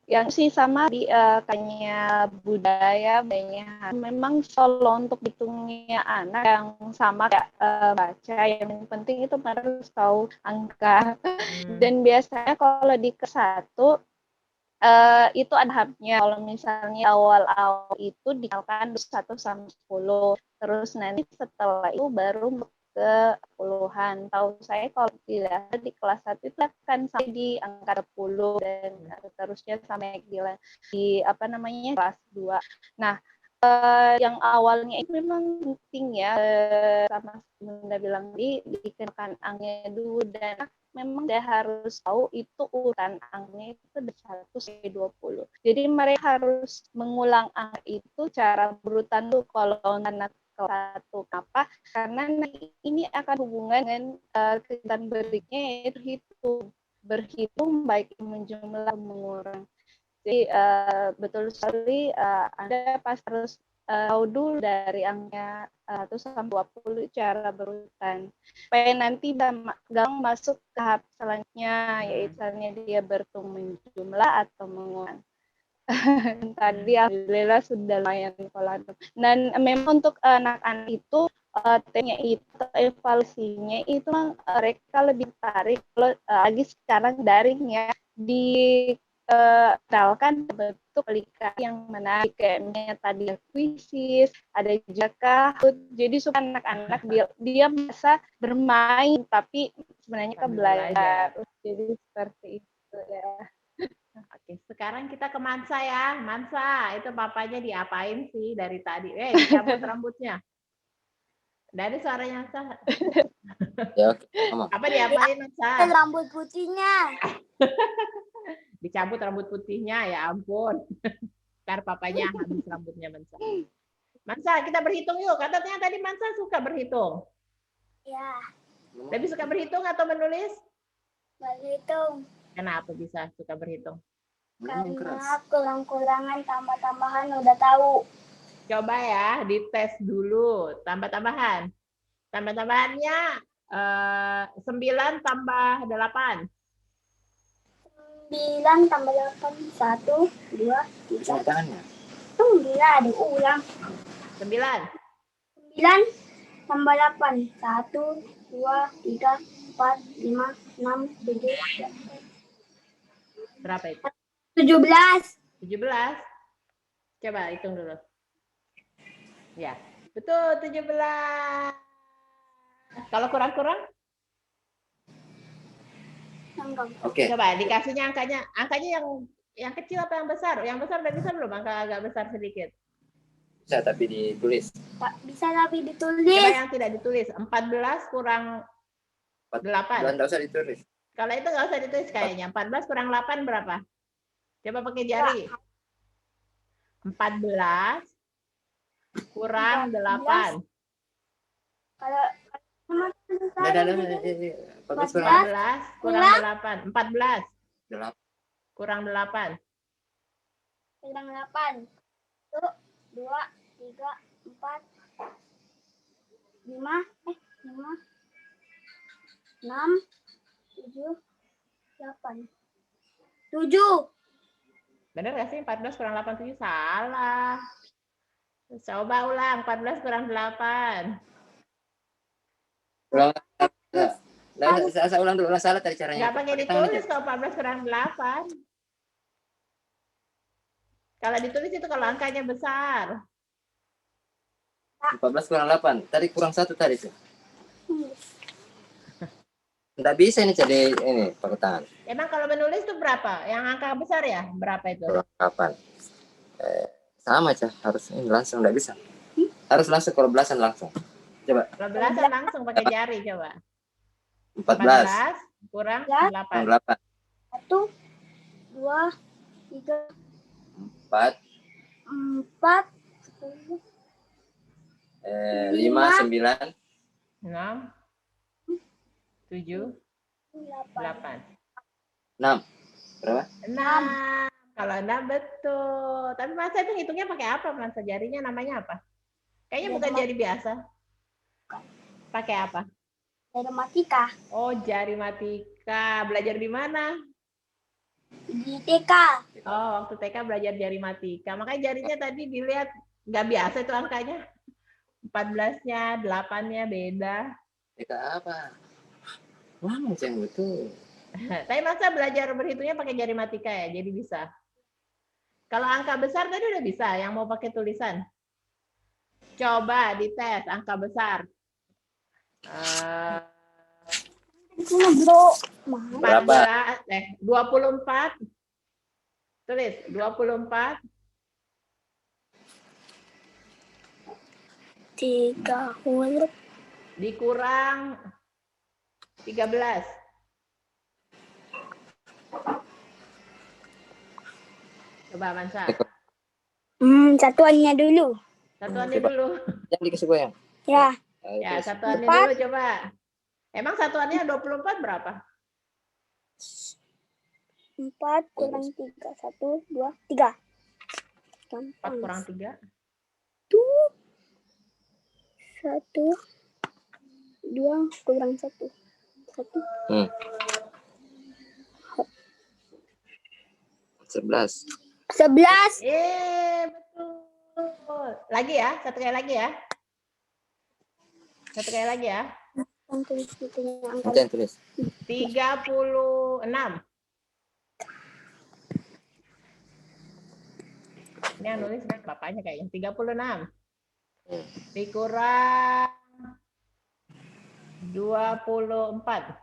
Yang sih sama di kayaknya budayanya memang solo untuk hitungnya anak yang sama kayak baca, yang penting itu harus tahu angka. Dan biasanya kalau di kelas 1 itu ada tahapnya. Kalau misalnya awal-awal itu dikenalkan 1 sampai 10, terus nanti setelah itu baru ke puluhan. Tahu saya kalau tidak di kelas 1 itu akan sampai di angka 10 dan seterusnya sampai di kelas 2. Nah, yang awalnya itu memang penting ya, sama Bunda bilang dikenalkan angkanya dulu, dan memang dia harus tahu itu urutan angkanya itu dari 1 sampai 20. Jadi mereka harus mengulang angka itu cara berurutan dulu kalau anak kelas 1. Kenapa? Karena ini akan hubungan dengan kegiatan berikutnya, yaitu berhitung baik menjumlah mengurang. Jadi betul sekali Anda pasti harus tahu dulu dari angka 1 sampai 20 cara berurutan. Supaya nanti gampang masuk ke tahap selanjutnya, yaitu dia berhitung menjumlah atau mengurang. Tadi alhamdulillah sudah lumayan kalau. Dan memang untuk anak-anak itu tehnya itu evaluasinya itu mereka lebih tertarik kalau lagi sekarang daring ya, dikenalkan bentuk aplikasi yang menarik, kayaknya tadi kuisis, ada juga Kahoot. Jadi supaya anak-anak dia bisa bermain tapi sebenarnya belajar. Jadi seperti itu ya. Oke, sekarang kita ke Mansa ya. Mansa, itu papanya diapain sih dari tadi? Cabut rambutnya. Dari suaranya Mansa. Ya, apa diapain Mansa? Rambut putihnya. Dicabut rambut putihnya, ya ampun. Ntar papanya habis rambutnya Mansa. Mansa, kita berhitung yuk. Katanya tadi Mansa suka berhitung. Ya, Lebih suka berhitung atau menulis? berhitung. Kenapa bisa suka berhitung? Karena kurang-kurangan tambah-tambahan udah tahu. Coba ya, dites dulu. Tambah-tambahan. Tambah-tambahannya 9 tambah 8. 9 tambah 8. 1, 2, 3. Tangannya. Tuh, gila, diulang. 9. 9 tambah 8. 1, 2, 3, 4, 5, 6, 7, Berapa itu? 17. 17. Coba hitung dulu. Ya, betul 17. Kalau kurang-kurang? Oke. Coba dikasihnya angkanya. Angkanya yang kecil apa yang besar? Yang besar udah bisa belum? Angka agak besar sedikit. Bisa tapi ditulis. Tak bisa tapi Coba ditulis. yang tidak ditulis. 14 kurang 8. Enggak usah ditulis. Kalau itu nggak usah ditulis kayaknya. 14 kurang 8 berapa? Coba pakai jari. 14 kurang 8. Kalau Udah. 14 kurang 8. 14 8. kurang 8. kurang 8. 1, 2, 3, 4, 5, 6, 7, 8. 7. Benar nggak sih 14 kurang 8 7? Salah. Coba ulang 14 kurang 8. Ulang. Saya ulang dulu. Salah tadi caranya. Nggak pakai ditulis kalau 14 kurang 8. Kalau ditulis itu kalau angkanya besar. 14 kurang 8. Tadi kurang 1 tadi tuh. Nggak bisa ini jadi ini pakai tangan. Emang kalau menulis itu berapa? Yang angka besar ya? Berapa itu? Kurang 8. Sama aja. Harus ini langsung nggak bisa. Harus langsung kalau belasan langsung. Coba. Kalau belasan langsung pakai jari coba. 14 kurang Ya. 8. 8. 1, 2, 3, 4. 4, 5, 9. 6 7 8. 6. Berapa? 6. Kalau 6 betul. Tapi masa itu hitungnya pakai apa? Masa jarinya namanya apa? Kayaknya bukan jari biasa. Pakai apa? matematika Oh, jari matika. Belajar di mana? di TK. Oh, waktu TK belajar jari matika. Makanya jarinya tadi dilihat nggak biasa itu angkanya. 14-nya, 8-nya beda. Kita apa? Langsung betul. Tapi masa belajar berhitungnya pakai jari matika ya? Jadi bisa. Kalau angka besar tadi udah bisa, yang mau pakai tulisan. Coba dites angka besar. 24. Tulis 24. 3 huruf Dikurang 13. Coba Mansa. Satuannya dulu. Satuannya dulu. Yang dikasih goyang. Ya. Ya, satuannya dulu coba. Emang satuannya 24 berapa? 4 kurang 3. 1, 2, 3. 4 kurang 3. 1, 2 kurang 1. 1. 11. 11. Betul. Lagi ya, satu kali lagi ya. Satu kali lagi ya. Tulis Jangan tulis. 36. Ini yang nulis bapaknya kayaknya. 36. Dikurang 24.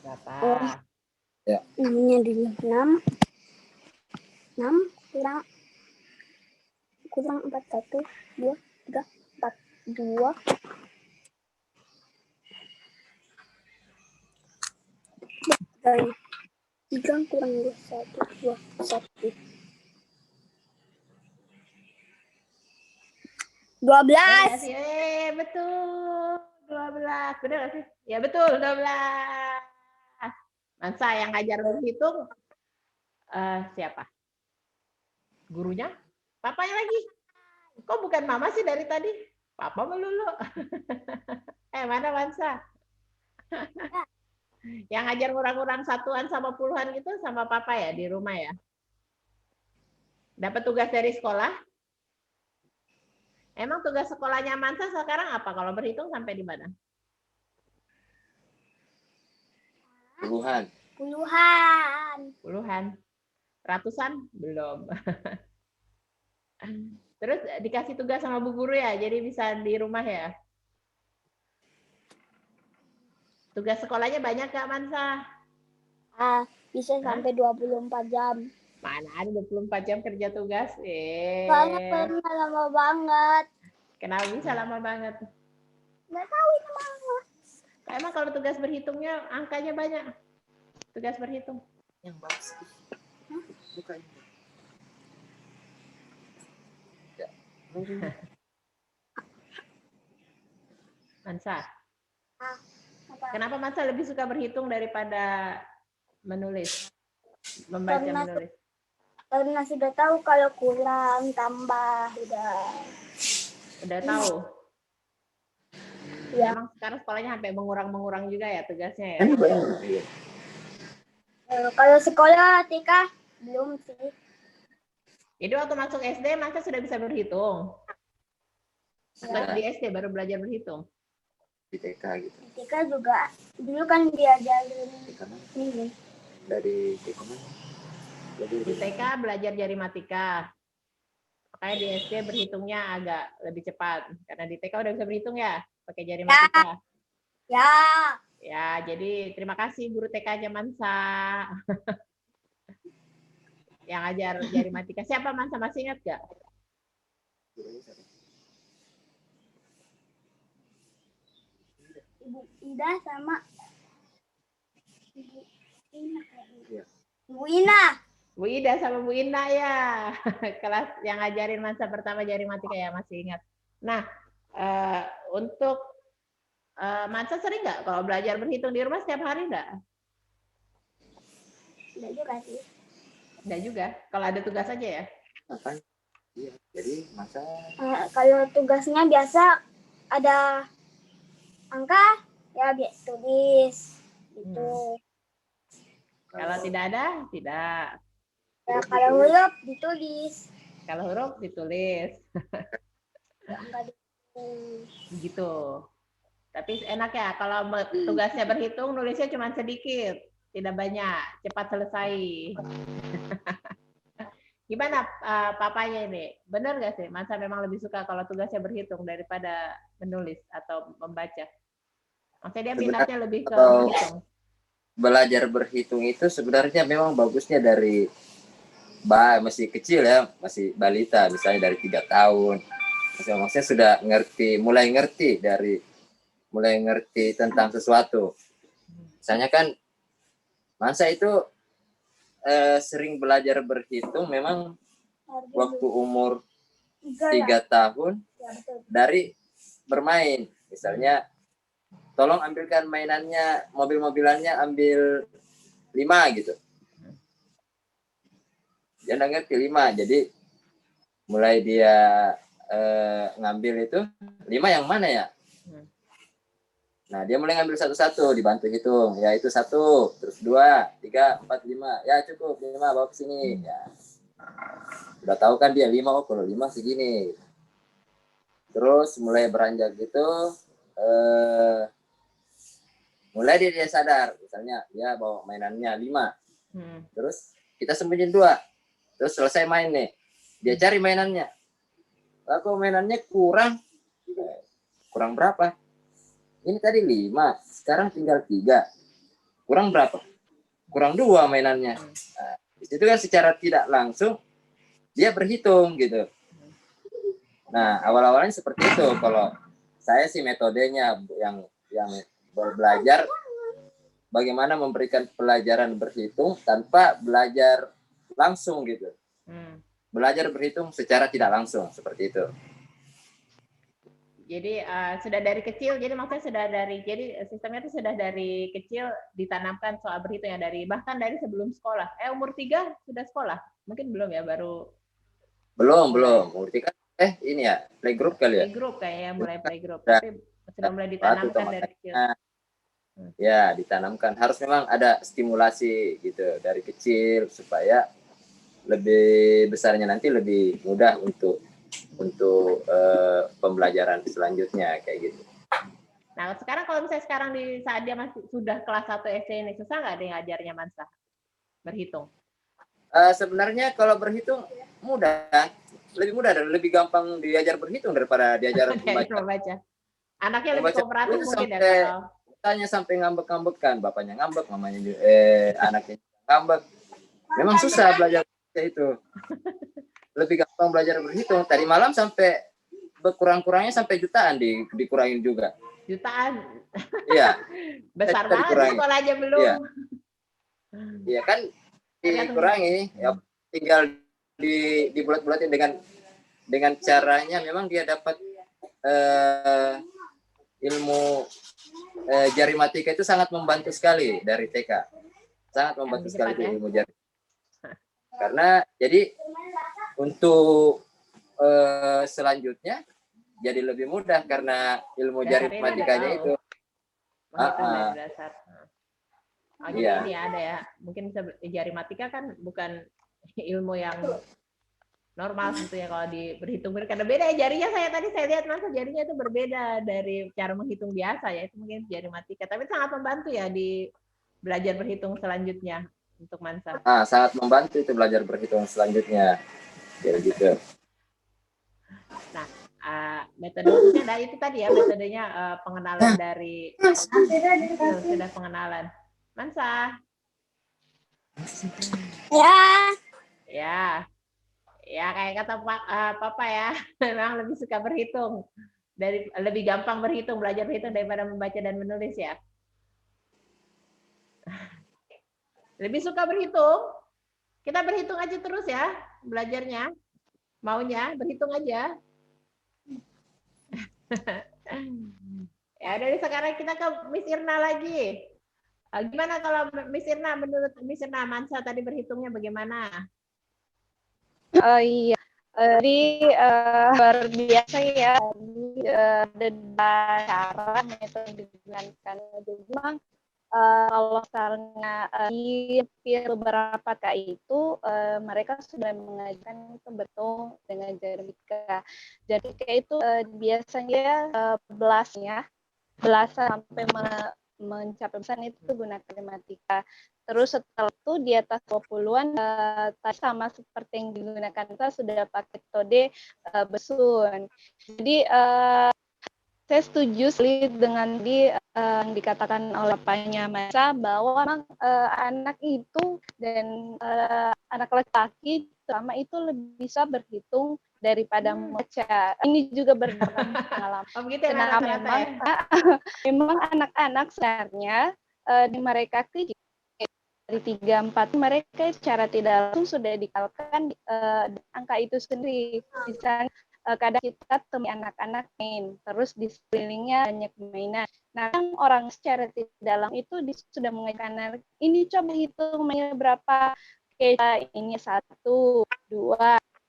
Berapa? Ya. Namanya dulu 6. 6 kurang 4. 1, 2, 3, 4. 2. 3 kurang 2, 1, 2, 1. 12. sih? Betul. 12. Benar nggak sih? Ya betul, 12. Mansa yang ngajar berhitung siapa? Gurunya? Papanya lagi? Kok bukan mama sih dari tadi? Papa melulu. Mana Mansa? Yang ngajar ngurang-ngurang satuan sama puluhan gitu sama papa ya di rumah ya? Dapat tugas dari sekolah? Emang tugas sekolahnya Mansa sekarang apa? Kalau berhitung sampai di mana? Puluhan. Puluhan. Ratusan? Belum. Terus dikasih tugas sama bu guru ya, jadi bisa di rumah ya? Tugas sekolahnya banyak gak Mansa? Bisa sampai 24 jam. Mana ada 24 jam kerja tugas? Soalnya lama banget. Kenapa bisa lama banget? Nggak tahu itu mama. Emang kalau tugas berhitungnya angkanya banyak? Tugas berhitung. Yang bagus. Bukan. Ya. Mansa. Kenapa Mansa lebih suka berhitung daripada menulis? Membaca menulis. Karena sudah tahu kalau kurang, tambah, Udah tahu? Ya. Emang sekarang sekolahnya sampai mengurang-mengurang juga ya tugasnya ya? Iya. Kalau sekolah TK belum sih. Jadi waktu masuk SD Mansa sudah bisa berhitung? Atau di SD baru belajar berhitung? Di TK gitu. Di TK juga. Dulu kan diajarin ini. Dari TK mana? Di TK belajar jari matika. Makanya di SD berhitungnya agak lebih cepat. Karena di TK udah bisa berhitung ya, pakai jari matika. Ya. Ya, jadi terima kasih guru TK-nya Mansa. Yang ajar jari matika. Siapa Mansa, masih ingat gak? Ibu Ida sama Ibu Ina. Ibu Ina. Bu Ida sama Bu Ina ya. Kelas yang ngajarin Mansa pertama jari matika ya, masih ingat. Nah, untuk Mansa sering nggak kalau belajar berhitung di rumah setiap hari nggak? Tidak juga sih. Nggak juga. Kalau ada tugas aja ya? Apa? Iya. Jadi masa Kalau tugasnya biasa ada angka, ya tulis gitu. Kalau tidak ada, tidak. Ya kalau huruf ditulis. Kalau huruf ditulis. Angka ditulis. Gitu. Tapi enak ya kalau tugasnya berhitung nulisnya cuma sedikit, tidak banyak, cepat selesai. Gimana papanya ini? Benar nggak sih? Mansa memang lebih suka kalau tugasnya berhitung daripada menulis atau membaca? Maksudnya dia minatnya lebih ke menghitung. Belajar berhitung itu sebenarnya memang bagusnya dari masih kecil ya, masih balita, misalnya dari 3 tahun. Maksudnya sudah mulai ngerti tentang sesuatu. Misalnya kan Mansa itu sering belajar berhitung memang waktu umur 3 tahun dari bermain. Misalnya, tolong ambilkan mainannya, mobil-mobilannya ambil 5 gitu. Dia nggak ngerti 5, jadi mulai dia ngambil itu 5 yang mana ya? Nah, dia mulai ngambil satu-satu, dibantu hitung. Ya, itu 1, terus 2, 3, 4, 5. Ya, cukup, 5, bawa ke sini. Ya. Udah tahu kan dia 5, oh kalau 5 segini. Terus mulai beranjak gitu, mulai dia sadar. Misalnya, dia bawa mainannya 5. Terus kita sembunyiin 2. Terus selesai main nih. Dia cari mainannya. Kok mainannya kurang berapa? Ini tadi 5, sekarang tinggal 3. Kurang berapa? Kurang 2 mainannya. Nah, itu kan secara tidak langsung dia berhitung gitu. Nah, awal-awalnya seperti itu. Kalau saya sih metodenya yang belajar bagaimana memberikan pelajaran berhitung tanpa belajar langsung gitu. Belajar berhitung secara tidak langsung seperti itu. Jadi sudah dari kecil, jadi maksudnya sudah dari, jadi sistemnya itu sudah dari kecil ditanamkan soal berhitung ya, dari bahkan dari sebelum sekolah. Umur 3 sudah sekolah? Mungkin belum ya, baru Belum, mulai. umur 3 ini ya, playgroup kali ya. Playgroup kayaknya, mulai playgroup, Ya. tapi sudah mulai ditanamkan dari kecil. Ya, ditanamkan. Harus memang ada stimulasi gitu dari kecil supaya lebih besarnya nanti lebih mudah untuk pembelajaran selanjutnya kayak gitu. Nah, sekarang kalau misalnya sekarang di saat dia masih sudah kelas 1 SD ini, susah nggak dia ngajarnya Mansa berhitung? Sebenarnya kalau berhitung mudah, lebih mudah dan lebih gampang diajar berhitung daripada diajar membaca. Anaknya lebih kooperatif mungkin ya kalau tanya sampai ngambek-ngambekan, bapaknya ngambek, mamanya anaknya ngambek. Memang susah belajar itu. Lebih gampang belajar berhitung. Tadi malam sampai berkurang-kurangnya sampai jutaan dikurangin juga. Jutaan? Iya. Besar banget sekolah aja belum. Iya. Iya kan dikurangi, ya tinggal dibulat-bulatin dengan caranya memang dia dapat ilmu jari matika itu sangat membantu sekali dari TK. Sangat membantu sekali ya? Ilmu jari. Karena jadi untuk selanjutnya jadi lebih mudah karena ilmu jari matikanya itu. Dari dasar. Jadi ini ada ya, mungkin bisa jari matika kan bukan ilmu yang normal tentunya kalau berhitung, karena beda ya jarinya. Saya lihat masa jarinya itu berbeda dari cara menghitung biasa ya, itu mungkin jari matika, tapi sangat membantu ya di belajar berhitung selanjutnya untuk Mansa. Sangat membantu itu belajar berhitung selanjutnya kayak gitu. Nah, metodenya dari itu tadi ya, metodenya pengenalan dari sudah pengenalan Mansa. Ya, kayak kata Papa ya, memang lebih suka berhitung, lebih gampang belajar berhitung daripada membaca dan menulis ya. Lebih suka berhitung. Kita berhitung aja terus ya, belajarnya. Maunya berhitung aja. Ya, dari sekarang kita ke Miss Irna lagi. Gimana kalau Miss Irna, menurut Miss Irna, Mansa tadi berhitungnya bagaimana? Iya, jadi luar biasa ya. Ada cara metode digunakan. Memang kalau misalnya di beberapa KK itu mereka sudah mengajarkan itu betul dengan jari matika. Jari matika itu biasanya belasan sampai mencapai belasan itu gunakan matematika. Terus setelah itu di atas 20-an sama seperti yang digunakan kita sudah pakai metode besun. Jadi saya setuju sekali dengan yang dikatakan oleh papanya Mansa bahwa memang anak itu dan anak laki-laki terutama itu lebih bisa berhitung daripada membaca. Ini juga berdasarkan pengalaman. Karena memang anak-anak sebenarnya di mereka kecil dari 3-4 mereka secara tidak langsung sudah dikalkan angka itu sendiri. Misalnya kadang kita temui anak-anak main, terus di sekelilingnya banyak mainan. Nah, orang secara tidak langsung itu sudah mengajarkan anak, ini coba hitung mainnya berapa, kayak ini 1, 2,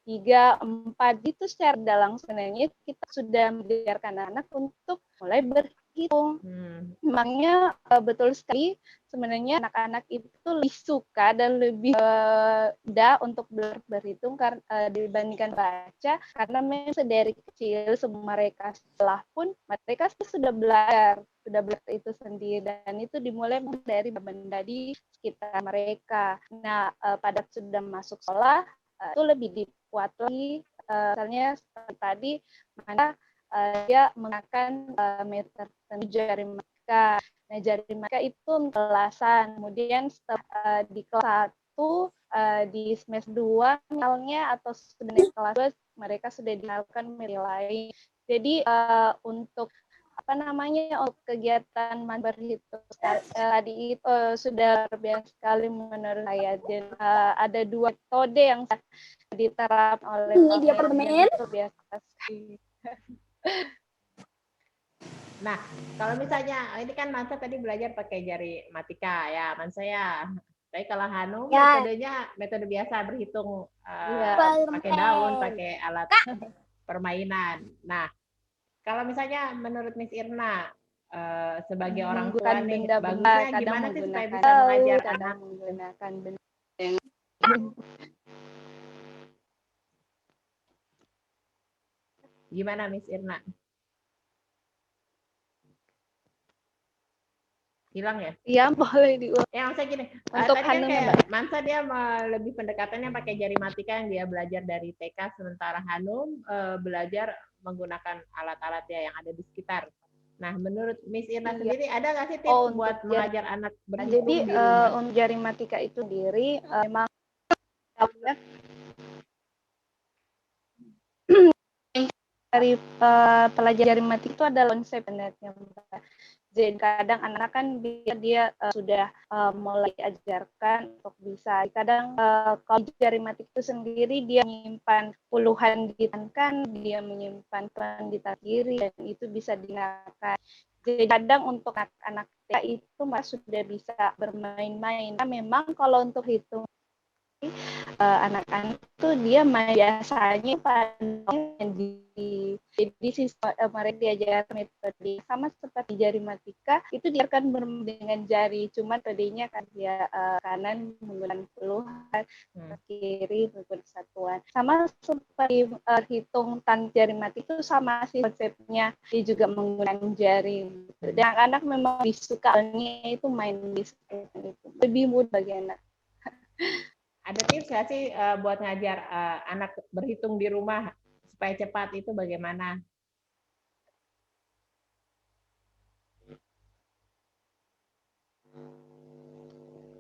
3, 4, gitu secara tidak langsung sebenarnya kita sudah mengajarkan anak untuk mulai berhitung. Memangnya betul sekali sebenarnya anak-anak itu lebih suka dan lebih mudah untuk berhitung dibandingkan baca, karena memang dari kecil sebelum mereka sekolah pun mereka sudah belajar itu sendiri, dan itu dimulai dari benda di sekitar mereka. Nah, pada sudah masuk sekolah itu lebih dibuat lagi, misalnya seperti tadi mana dia menggunakan metode jari matika. Nah, jari matika itu belasan. Kemudian setelah di kelas 1, di semester 2 misalnya, atau sudah di kelas 2 mereka sudah dilakukan nilai. Jadi untuk apa namanya untuk kegiatan berhitung tadi itu sudah luar biasa sekali menurut saya. Dan ada 2 metode yang diterapkan oleh Ini Prof. dia Nurdian permen. itu biasa sekali. Nah, kalau misalnya ini kan Mansa tadi belajar pakai jari matika ya, Mansa ya. Tapi kalau Hanum Ya. metodenya metode biasa berhitung Iya. pakai daun, pakai alat permainan. Nah, kalau misalnya menurut Miss Irna sebagai orang tua Menggunakan nih, benda-benda, bagusnya kadang gimana sih supaya menggunakan bisa mengajar kadang anak? menggunakan benda. Gimana Miss Irna? Hilang ya? Iya, boleh diulang. Ya, maksudnya gini, Untuk tadi kan Hanum, kayak Mbak. Mansa dia lebih pendekatannya pakai jari matika yang dia belajar dari TK, sementara Hanum belajar menggunakan alat-alat ya yang ada di sekitar. Nah, menurut Miss Irna Iya. sendiri, ada nggak sih tips Oh, buat untuk mengajar anak jadi berhitung di rumah? untuk jari matika itu sendiri memang dari pelajar jari matika itu adalah konsep sebenarnya, Mbak. Jadi kadang anak-anak kan dia sudah mulai ajarkan untuk bisa. Kadang kalau jari matik itu sendiri dia menyimpan puluhan kan dia menyimpan peran di kiri dan itu bisa digunakan. Jadi kadang untuk anak-anak itu mas sudah bisa bermain-main. Nah, memang kalau untuk hitung anak-anak tuh dia biasanya pada jadi sistem mereka diajar metode sama seperti jari matika itu dia akan dengan jari, cuma tadinya kan dia kanan menggunakan puluhan, kiri menggunakan satuan, sama seperti hitung tan jari matika itu sama sih konsepnya, dia juga menggunakan jari. Dan anak memang disukanya itu main di seperti itu, lebih mudah bagi anak. Ada tips nggak sih buat ngajar anak berhitung di rumah supaya cepat itu bagaimana?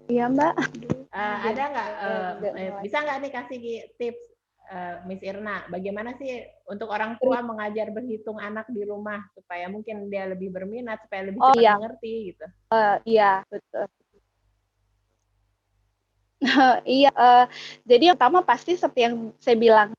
Iya Mbak. Ada nggak bisa nggak nih kasih tips Miss Irna, bagaimana sih untuk orang tua mengajar berhitung anak di rumah supaya mungkin dia lebih berminat, supaya lebih cepat mengerti gitu? Iya betul. Iya, jadi yang pertama pasti seperti yang saya bilang,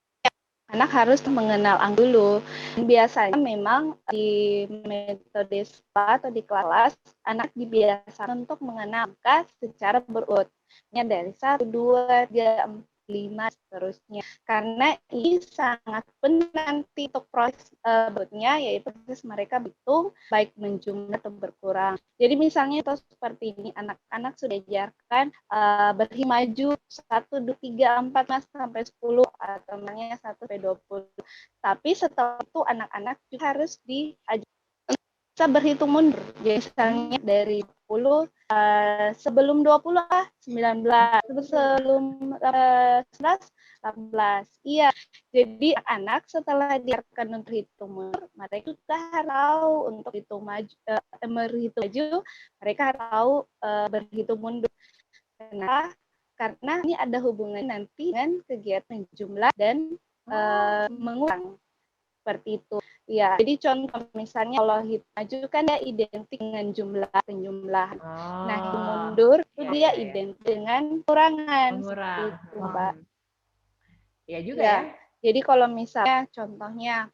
anak harus mengenal angka dulu. Biasanya memang di metode sekolah atau di kelas, anak dibiasakan untuk mengenal angka secara berurut. Dari 1, 2, 3, 4, 5, seterusnya. Karena ini sangat penting nanti untuk proses berikutnya, yaitu proses mereka berhitung, baik menjumlah atau berkurang. Jadi misalnya itu seperti ini, anak-anak sudah diajarkan berhitung maju 1, 2, 3, 4, 5, sampai 10, atau namanya 1 sampai 20. Tapi setelah itu anak-anak juga harus diajarkan bisa berhitung mundur. Jadi misalnya dari 10 sebelum 20 19, sebelum 19 18. Iya. Jadi anak setelah diajarkan untuk hitung mundur, mereka juga tahu untuk hitung maju, berhitung maju, mereka tahu berhitung mundur. Karena ini ada hubungan nanti dengan kegiatan jumlah dan mengurang. Seperti itu. Ya, jadi contoh misalnya kalau hitung maju kan dia identik dengan jumlah penjumlahan. Nah, hitung mundur itu dia identik dengan kurangan. Seperti itu, Mbak. Iya juga ya. Jadi kalau misalnya contohnya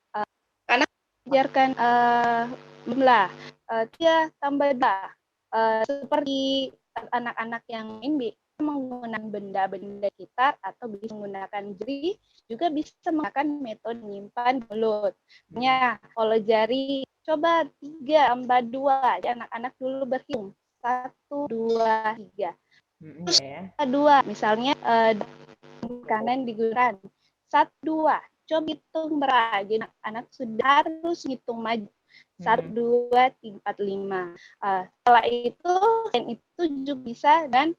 karena ajarkan jumlah dia tambah 2 seperti anak-anak yang ini menggunakan benda-benda sekitar atau bisa menggunakan jari, juga bisa menggunakan metode menyimpan mulut. Kalau jari coba 3 tambah 2, jadi anak-anak dulu berhitung 1, 2, 3. Terus 2, misalnya kanan digunakan 1, 2. Coba hitung berapa, jadi anak-anak sudah harus hitung maju. 1, 2, 3, 4, 5. Setelah itu, dan itu juga bisa dan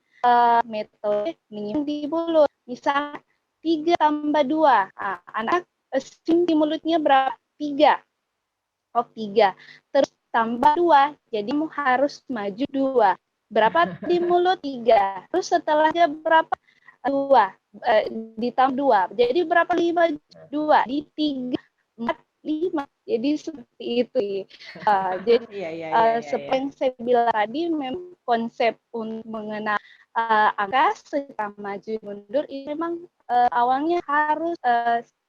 metode menyimpan di mulut. Misalnya 3 tambah 2. Anak di mulutnya berapa? 3. 3. Terus tambah 2. Jadi harus maju 2. Berapa di mulut? 3. Terus setelahnya berapa? 2. Ditambah 2. Jadi berapa 5? 2. Di 3. 4. 5. Jadi seperti itu. Jadi Iya. seperti yang saya bilang tadi, memang konsep untuk mengenal angka secara maju mundur ini memang awalnya harus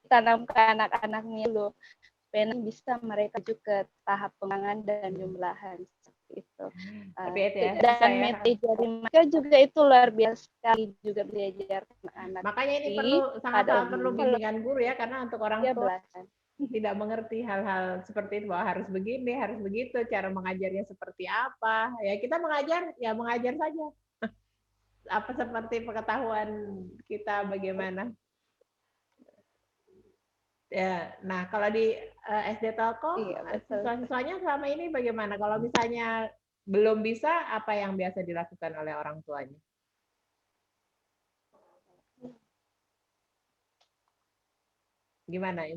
ditanam ke anak-anaknya dulu supaya bisa mereka juga tahap pengembangan dan jumlahan seperti itu. Tapi itu ya, Dan susah ya. metode jari maca juga itu luar biasa sekali juga diajarkan anak. Makanya ini sangat perlu bimbingan guru ya, karena untuk orang tua tidak mengerti hal-hal seperti itu, bahwa harus begini, harus begitu, cara mengajarnya seperti apa. Ya kita mengajar saja. Apa seperti pengetahuan kita bagaimana. Ya, nah kalau di SD Telkom, siswa-siswanya selama ini bagaimana? Kalau misalnya belum bisa, apa yang biasa dilakukan oleh orang tuanya? Gimana,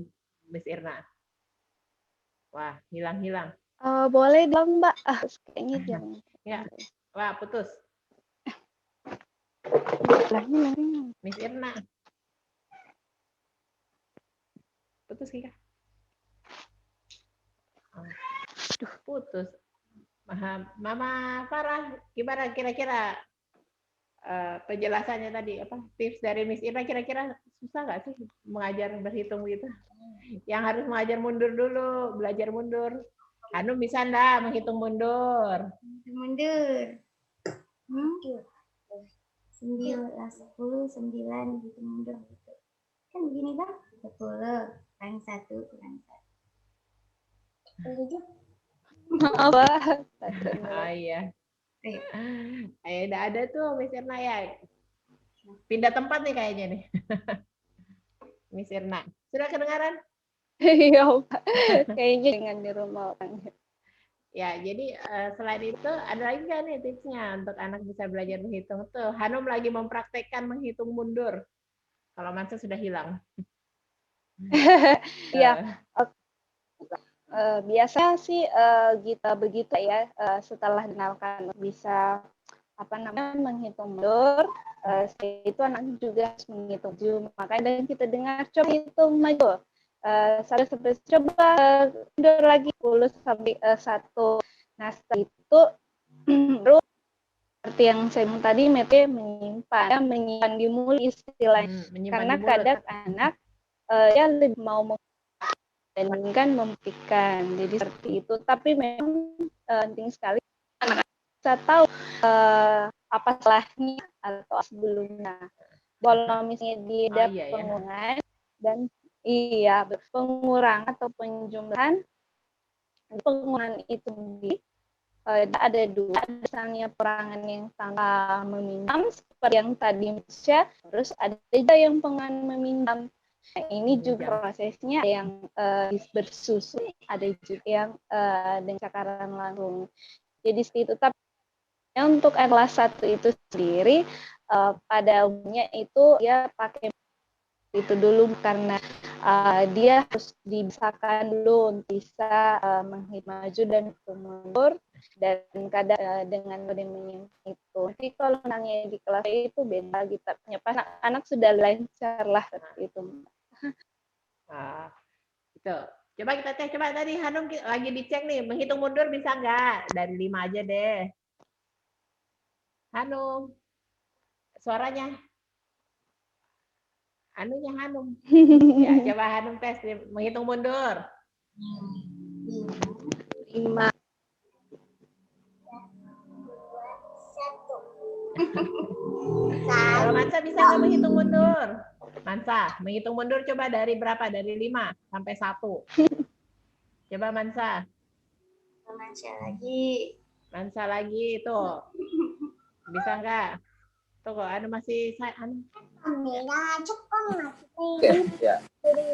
Miss Irna? Wah, hilang-hilang. Boleh dong, Mbak. Kayaknya jangan. Ya, wah putus. Miss Irna. Putus Kika. Putus. Mama Farah, gimana kira-kira penjelasannya tadi, apa tips dari Miss Irna, kira-kira susah nggak sih mengajar berhitung gitu? Yang harus mengajar mundur dulu, belajar mundur. Hanum bisa nggak menghitung mundur? Mundur. 9, 10, 9 gitu mundur gitu. Kan begini Bang, 10 kurang 1 kurang 1. Maaf. Iya. Udah ada tuh Miss Irna ya. Pindah tempat nih kayaknya nih. Miss Irna. Sudah kedengaran? Iya, kayaknya dengan di rumah orang. Ya, jadi selain itu ada lagi nggak nih tipsnya untuk anak bisa belajar menghitung tuh? Hanum lagi mempraktekkan menghitung mundur. Kalau Mansa sudah hilang. Iya. Biasanya sih kita begitu ya, setelah kenalkan bisa menghitung mundur, itu anak juga harus menghitung maju. Makanya kita dengar coba hitung maju. Sampai coba mundur lagi 10 sampai 1. Nah, setelah itu baru seperti yang saya bilang tadi, metode menyimpan di mulut istilahnya. Karena kadang anak ya lebih mau dibandingkan membuktikan. Jadi seperti itu. Tapi memang penting sekali anak-anak bisa tahu apa salahnya atau sebelumnya. Kalau misalnya dia pengurangan dan pengurangan atau penjumlahan, pengurangan itu ada 2, misalnya perangan yang tanpa meminjam seperti yang tadi Misha, terus ada juga yang pengurangan meminjam. Nah, ini juga prosesnya yang bersusun, ada juga yang dengan cakaran langsung. Jadi itu, tapi untuk kelas 1 itu sendiri pada umumnya itu ya pakai itu dulu karena dia harus dibiasakan dulu untuk bisa menghitung maju dan mundur, dan kadang dengan menyimpan itu. Tapi kalau nanya di kelas itu beda gitu, anak sudah lancar lah seperti itu. Gitu. Coba kita cek, coba tadi Hanum lagi dicek nih, menghitung mundur bisa nggak? Dari 5 aja deh. Hanum, suaranya. Anunya Hanum. Ya, coba Hanum tes menghitung mundur. 5. Kalau Mansa bisa nggak menghitung mundur? Mansa, menghitung mundur coba dari berapa? Dari 5 sampai 1. Coba Mansa. Mansa lagi, tuh. Bisa nggak? Tuh kok, masih anu.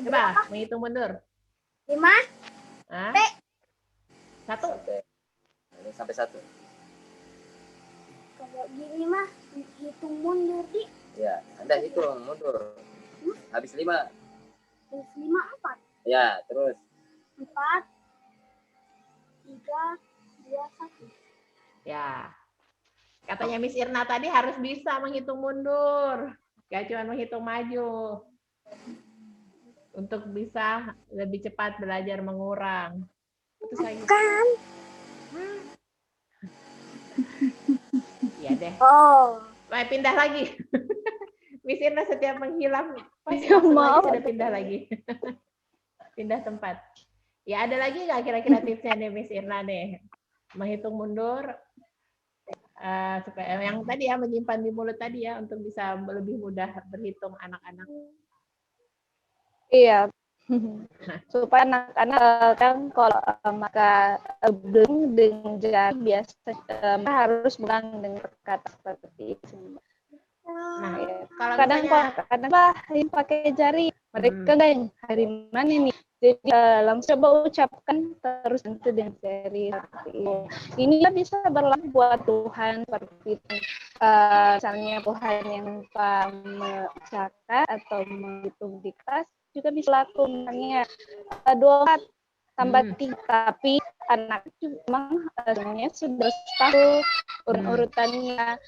Coba menghitung mundur. 5. 1. Sampai 1. Kalau gini mah hitung mundur di. Ya, Anda hitung mundur. Habis 5. Habis 5 4. Ya, terus 4 3 2 1. Ya. Katanya Miss Irna tadi harus bisa menghitung mundur. Gak cuma menghitung maju. untuk bisa lebih cepat belajar mengurang. Putus lagi. Kan. Iya deh. Oh. Pindah lagi. Miss Irna setiap menghilang pas Ya, masuk lagi maaf. sudah pindah lagi. Pindah tempat. Ya ada lagi nggak kira-kira tipsnya nih Miss Irna nih? Menghitung mundur supaya yang tadi ya menyimpan di mulut tadi ya untuk bisa lebih mudah berhitung anak-anak. Iya. Supaya anak-anak kan kalau maka belum dengan jari biasa harus bilang dengan kata seperti itu. Nah, Ya. kalau Kadang misalnya lah ini pakai jari mereka kan hari mana nih, jadi langsung coba ucapkan terus nanti dengan jari ini bisa berlaku buat Tuhan seperti itu. Misalnya Tuhan yang mencatat atau menghitung di kelas juga bisa laku, misalnya 24 tambah 3, tapi anak itu memang sebenarnya sudah tahu urutannya.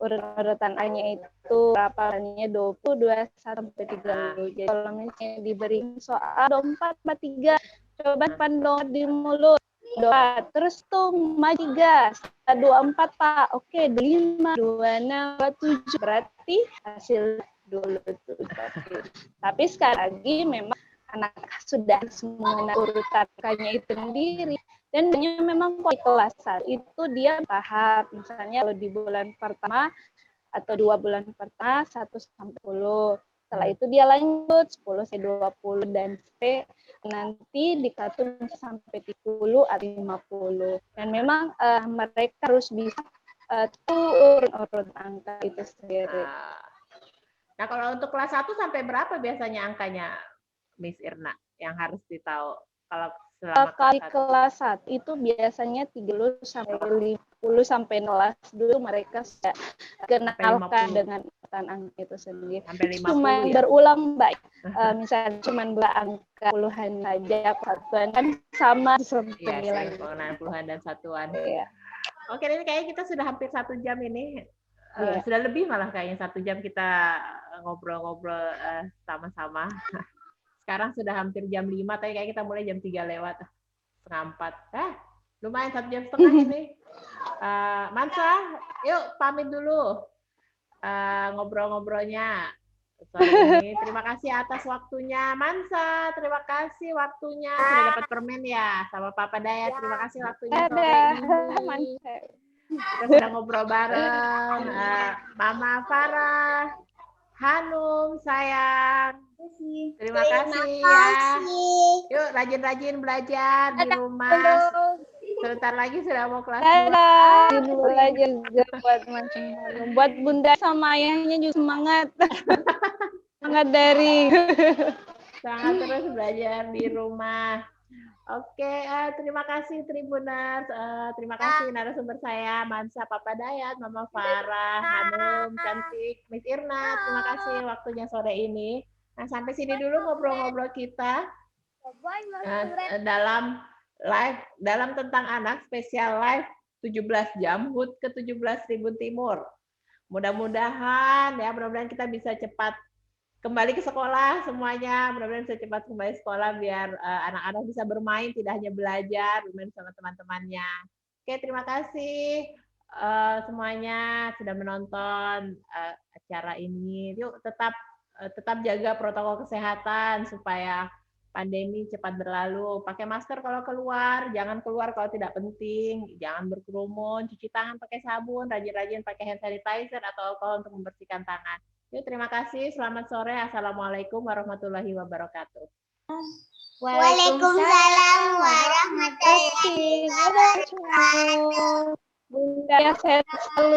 Urutan A-nya itu berapanya 22 sampai 30. Jadi kalau misalnya diberi soal 24 tambah 3, coba pandang di mulut. Doa. Terus tuh maju gas. 24 Pak. Oke, 25, 26, 27. Berarti hasil dulu tuh. Tapi sekali lagi memang anak sudah mengenal urutannya itu sendiri. Dan memang di kelas 1 itu dia tahap, misalnya kalau di bulan pertama atau 2 bulan pertama 1 sampai 10. Setelah itu dia lanjut 10 sampai 20 dan nanti di 1 sampai 30 atau 50. Dan memang mereka harus bisa urut angka itu sendiri. Nah, kalau untuk kelas 1 sampai berapa biasanya angkanya, Miss Irna, yang harus ditahu? Kalau selama kelas 1 itu biasanya 30 sampai 50 sampai 16 dulu mereka sudah kenalkan dengan angka itu sendiri. Sampai 50 cuma ya? berulang baik. Misalnya cuma angka puluhan saja, satuan kan sama seperti Iya, pengenalan puluhan dan satuan. Iya. Oke, ini kayaknya kita sudah hampir 1 jam ini. Sudah lebih malah kayaknya 1 jam kita ngobrol-ngobrol sama-sama. Sekarang sudah hampir jam 5, tapi kayak kita mulai jam 3 lewat setengah 4. Lumayan 1 jam setengah ini. Mansa, yuk pamit dulu ngobrol-ngobrolnya sore ini. Terima kasih atas waktunya, Mansa. Terima kasih waktunya. Sudah dapat permen ya sama Papa Dayat. Terima kasih waktunya sore ini. Kita sudah ngobrol bareng. Mama Farah, Hanum, sayang. Terima kasih ya. Yuk rajin-rajin belajar di rumah. Sebentar lagi sudah mau kelas 2. Belajar juga buat macam-macam. Buat bunda sama ayahnya juga semangat. Semangat dari. Semangat terus belajar di rumah. Oke, terima kasih Tribuners. Terima kasih narasumber saya, Mansa, Papa Dayat, Mama Farah, Hanum, Cantik, Miss Irna. Terima kasih waktunya sore ini. Nah, sampai sini dulu ngobrol-ngobrol kita dalam tentang anak spesial live 17 jam HUT ke-17 Tribun Timur. Mudah-mudahan kita bisa cepat kembali ke sekolah semuanya. Mudah-mudahan bisa cepat kembali sekolah biar anak-anak bisa bermain, tidak hanya belajar, bermain sama teman-temannya. Oke, terima kasih semuanya sudah menonton acara ini. Yuk tetap jaga protokol kesehatan supaya pandemi cepat berlalu. Pakai masker kalau keluar, jangan keluar kalau tidak penting, jangan berkerumun, cuci tangan pakai sabun, rajin-rajin pakai hand sanitizer atau alkohol untuk membersihkan tangan. Yuk, terima kasih. Selamat sore. Assalamualaikum warahmatullahi wabarakatuh. Waalaikumsalam warahmatullahi wabarakatuh. Bunda sehat selalu.